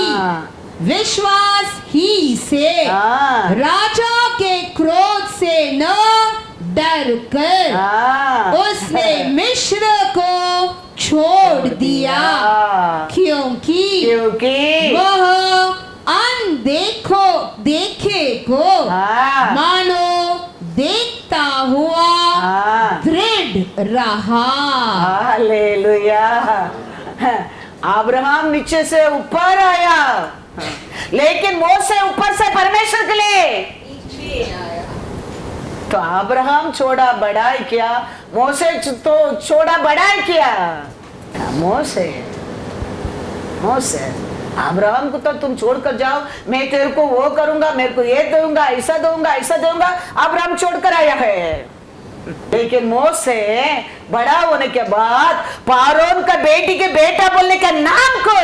विश्वास ही से राजा के क्रोध से न डर कर उसने मिस्र को छोड़ दिया, क्योंकि वह देखे को मानो देखता हुआ दृढ़ रहा। हालेलुया। अब्राहम नीचे से ऊपर आया, लेकिन मोसे ऊपर से परमेश्वर के लिए। तो अब्राहम छोड़ा बढ़ाई क्या, मोसे तो छोड़ा बढ़ाई क्या। मोसे अब्राहम को तो तुम छोड़कर जाओ, मैं तेरे को वो करूंगा, मेरे को ये दूंगा, ऐसा दूंगा, ऐसा दूंगा। अब्राहम छोड़कर आया है, लेकिन मोसे बड़ा होने के बाद पारोन का बेटी के बेटा बोलने का नाम को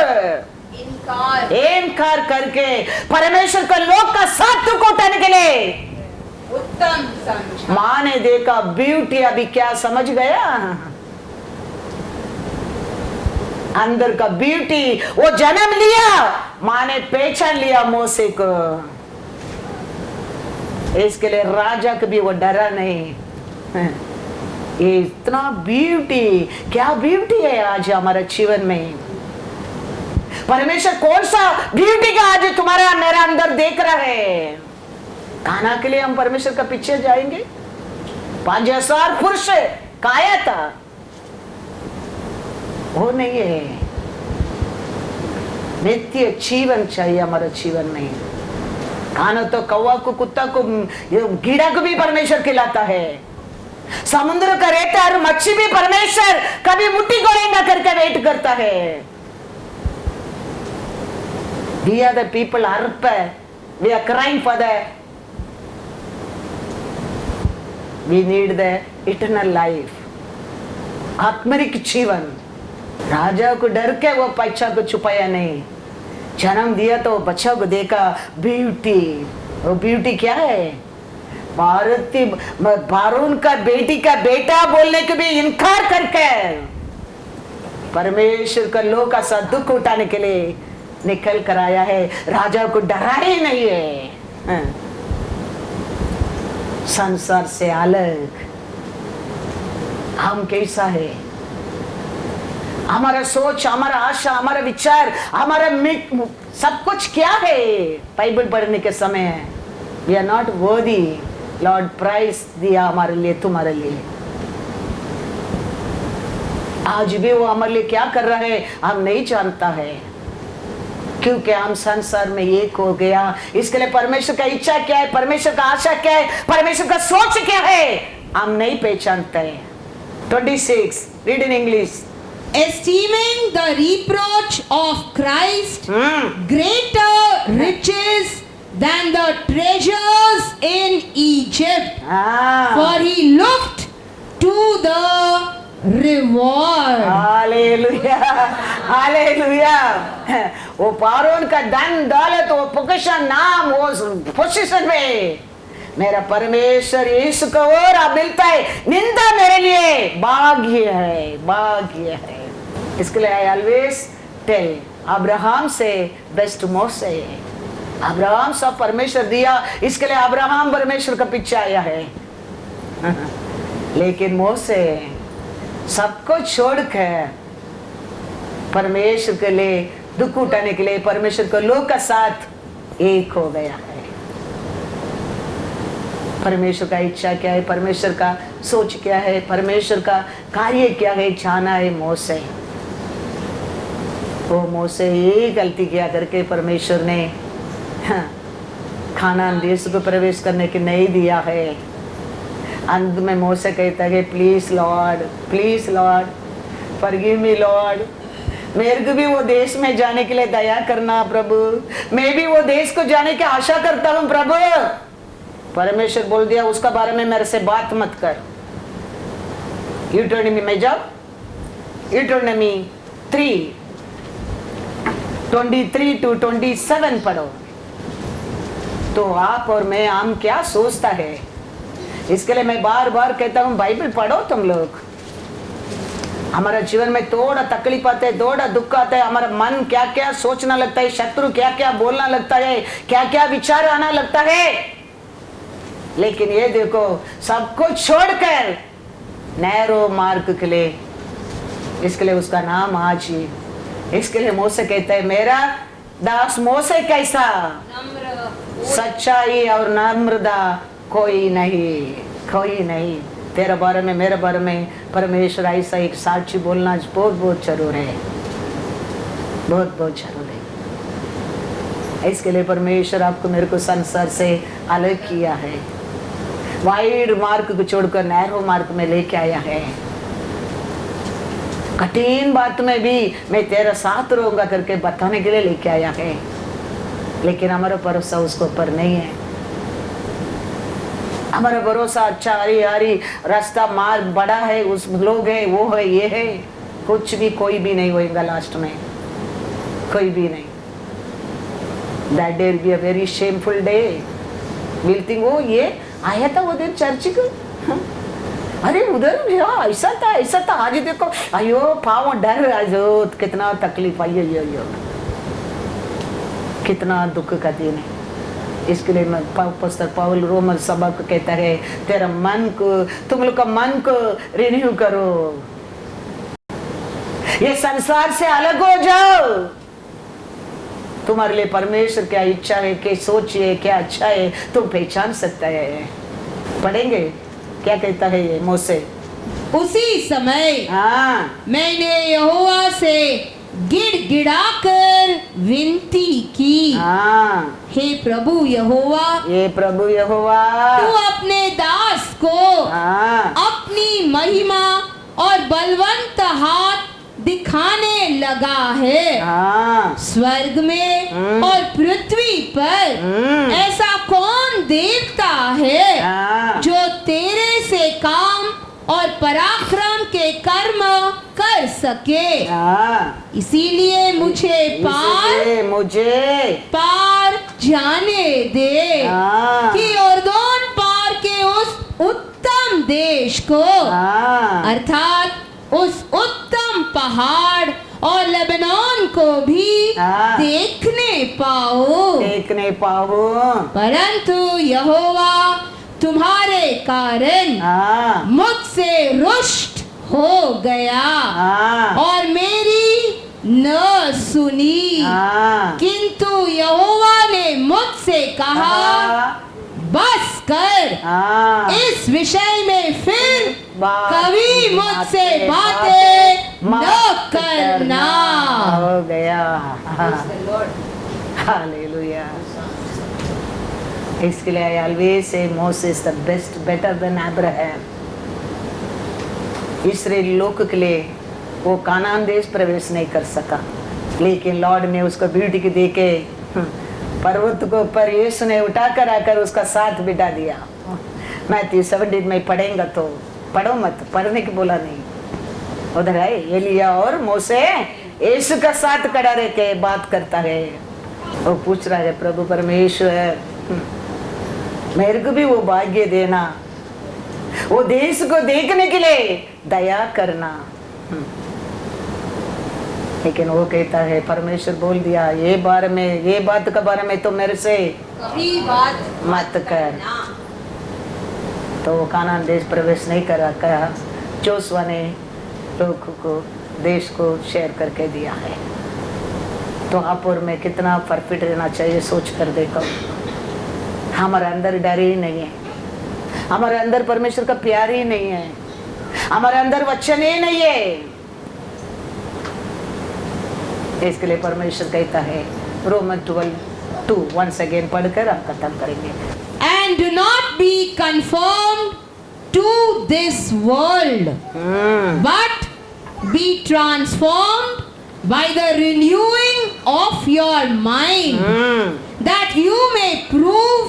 इनकार करके परमेश्वर का लोग का साथ को उठाने के लिए उत्तम समझा। माँ ने देखा ब्यूटी, अभी क्या समझ गया, अंदर का ब्यूटी वो जन्म लिया, माँ ने पहचान लिया मोसे को। इसके लिए राजा को भी वो डरा नहीं। ये इतना ब्यूटी, क्या ब्यूटी है आज हमारे जीवन में। परमेश्वर कौन सा ब्यूटी का आज तुम्हारा मेरा अंदर देख रहा है। खाना के लिए हम परमेश्वर का पीछे जाएंगे। 5000 पुरुष काया था, वो नहीं है। नित्य जीवन चाहिए हमारे जीवन में। खाना तो कौवा को, कुत्ता को, कीड़ा को भी परमेश्वर खिलाता है। समुद्र का रेता और मच्छी भी परमेश्वर कभी मुट्ठी गोलेंगा करके वेट करता है। We are the people Arp, we are crying for the, we need the eternal life, आत्मिक जीवन। राजा को डर के वो बच्चा को छुपाया नहीं, जन्म दिया तो बच्चा को देखा ब्यूटी। वो ब्यूटी क्या है? भारती बारून का बेटी का बेटा बोलने के भी इनकार करके परमेश्वर का लोग का सा दुख उठाने के लिए निकल कर आया है। राजा को डरा ही नहीं है। संसार से अलग हम कैसा है? हमारा सोच, हमारा आशा, हमारा विचार, हमारा सब कुछ क्या है? बाइबल पढ़ने के समय we are not worthy. Lord price दिया हमारे लिए, तुम्हारे लिए। आज भी वो हमारे लिए क्या कर रहा है हम नहीं जानता है, क्योंकि हम संसार में एक हो गया। इसके लिए परमेश्वर का इच्छा क्या है, परमेश्वर का आशा क्या है, परमेश्वर का सोच क्या है, हम नहीं पहचानते। 26 read in English. Esteeming the reproach of Christ greater riches than the treasures in Egypt, for he looked to the reward. Hallelujah, hallelujah. वो पारोन का धन दौलत, वो पोजीशन, नाम, वो पोजीशन में मेरा परमेश्वर यीशु को और मिलता है, निंदा मेरे लिए भाग्य है, भाग्य है। इसके लिए आई ऑलवेज टेल, अब्राहम से बेस्ट मोसे है। अब्राहम सब परमेश्वर दिया, इसके लिए अब्राहम परमेश्वर का पीछे आया है। लेकिन मोसे सबको छोड़कर परमेश्वर के लिए दुख उठाने के लिए परमेश्वर को लोग का साथ एक हो गया है। परमेश्वर का इच्छा क्या है, परमेश्वर का सोच क्या है, परमेश्वर का कार्य क्या है, जाना है मोसे। वो मोसे ये गलती किया करके परमेश्वर ने खानान देश को प्रवेश करने के नहीं दिया है। अंत में मोसे कहता है please Lord forgive me Lord, मेरे को भी वो देश में जाने के लिए दया करना प्रभु, मैं भी वो देश को जाने की आशा करता हूँ प्रभु। परमेश्वर बोल दिया उसका बारे में मेरे से बात मत कर। यूटर्नमी में जाओ, यूटर्नमी 3:23 to 27 पढ़ो तो आप और मैं हम क्या सोचता है। इसके लिए मैं बार बार कहता हूँ बाइबल पढ़ो तुम लोग। हमारा जीवन में थोड़ा तकलीफ आते है, थोड़ा दुख आता है, हमारा मन क्या क्या सोचना लगता है, शत्रु क्या क्या बोलना लगता है, क्या क्या विचार आना लगता है। लेकिन ये देखो सब कुछ छोड़कर नैरो मार्ग के लिए, इसके लिए उसका नाम आज ही, इसके लिए मोसे कहता है मेरा दास मोसे कैसा सच्चाई और नम्रता कोई नहीं। तेरे बारे में मेरे बारे में परमेश्वर ऐसा एक साक्षी बोलना बहुत जरूर है, बहुत जरूर है। इसके लिए परमेश्वर आपको मेरे को संसार से अलग किया है, वाइड मार्ग को छोड़कर नैरो मार्ग में लेके आया है। कठिन बात में भी मैं तेरा साथ रहूंगा करके बताने के लिए लेके आया है। लेकिन हमारा भरोसा उसके ऊपर नहीं है। हमारा भरोसा अच्छा, हरी हरी रास्ता मार्ग बड़ा है, उस लोग है, वो है, ये है, कुछ भी कोई भी नहीं होएगा लास्ट में, कोई भी नहीं। That day will be a very shameful day. We'll think, वो ये आया था वो दिन चर्च को, हाँ? अरे उधर ऐसा था, ऐसा था, आज देखो, अयो पाँव डर, आज कितना तकलीफ आई है, कितना दुख का दिन है। इसके लिए मैं पुस्तक पौल रोमन सभा को कहता है, तेरा मन को, तुम लोग का मन को रिन्यू करो, ये संसार से अलग हो जाओ। तुम्हारे लिए परमेश्वर क्या इच्छा है, क्या सोच है, क्या अच्छा है, तुम पहचान सकता है। पढ़ेंगे क्या कहता है ये मूसा। उसी समय हाँ, मैंने यहोवा से गिड़गिड़ाकर विनती की, हाँ, हे प्रभु यहोवा, ये प्रभु यहोवा, तू अपने दास को हाँ, अपनी महिमा और बलवंत हाथ दिखाने लगा है। हाँ, स्वर्ग में और पृथ्वी पर ऐसा कौन देवता है हाँ, जो तेरे से काम और पराक्रम के कर्म कर सके। हाँ, इसीलिए मुझे पार जाने दे, हाँ, कि यरदन पार के उस उत्तम देश को, हाँ, अर्थात उस उत्तम पहाड़ और लेबनान को भी हाँ, देखने पाओ। देखने पाओ, परंतु यहोवा तुम्हारे कारण हाँ, मुझसे रुष्ट हो गया हाँ, और मेरी न सुनी। हाँ, किंतु यहोवा ने मुझसे कहा, हाँ, बस कर, हाँ, इस विषय में फिर कभी मुझसे बातें न करना। हो गया। हालेलुया। इसके लिए I always say Moses the best, better than Abraham. इस्राएल लोक के लिए वो कानान देश प्रवेश नहीं कर सका, लेकिन लॉर्ड ने उसको ब्यूटी के देके पर्वत को ऊपर यीशु ने उठाकर आकर उसका साथ बिठा दिया। मैथ्यू 17 में पढ़ेंगे तो पढ़ो मत, पढ़ने की बोला नहीं। उधर है एलिया और मूसा यीशु का साथ खड़ा रह के बात करता है। वो पूछ रहा है, प्रभु परमेश्वर मेरे को भी वो भाग्य देना, वो देश को देखने के लिए दया करना। लेकिन वो कहता है, परमेश्वर बोल दिया, ये बात के बारे में तो मेरे से कभी बात मत कर। तो वो कानान देश प्रवेश नहीं करा, कहा जोशुआ ने लोगों को देश को शेयर करके दिया है। तो आपुर में कितना परफेक्ट रहना चाहिए, सोच कर देखो। हमारे अंदर डर ही नहीं है, हमारे अंदर परमेश्वर का प्यार ही नहीं है, हमारे अंदर वचन ही नहीं है। इसके लिए परमेश्वर कहता है रोमन 12:2 वंस अगेन पढ़कर हम खत्म करेंगे। And do not be conformed to this world, but be transformed by the renewing of your mind, that you may prove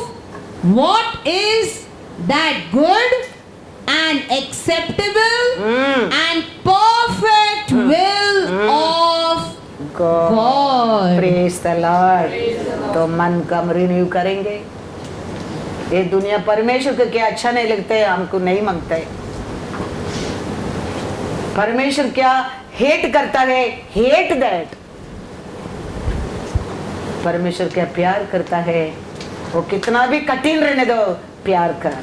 what is that good and acceptable and perfect will of God. Praise the Lord. तो मन कम renew करेंगे। ये दुनिया परमेश्वर को क्या अच्छा नहीं लगता है, हमको नहीं मांगता है। परमेश्वर क्या हेट करता है, हेट दैट। परमेश्वर क्या प्यार करता है, वो कितना भी कठिन रहने दो, प्यार कर।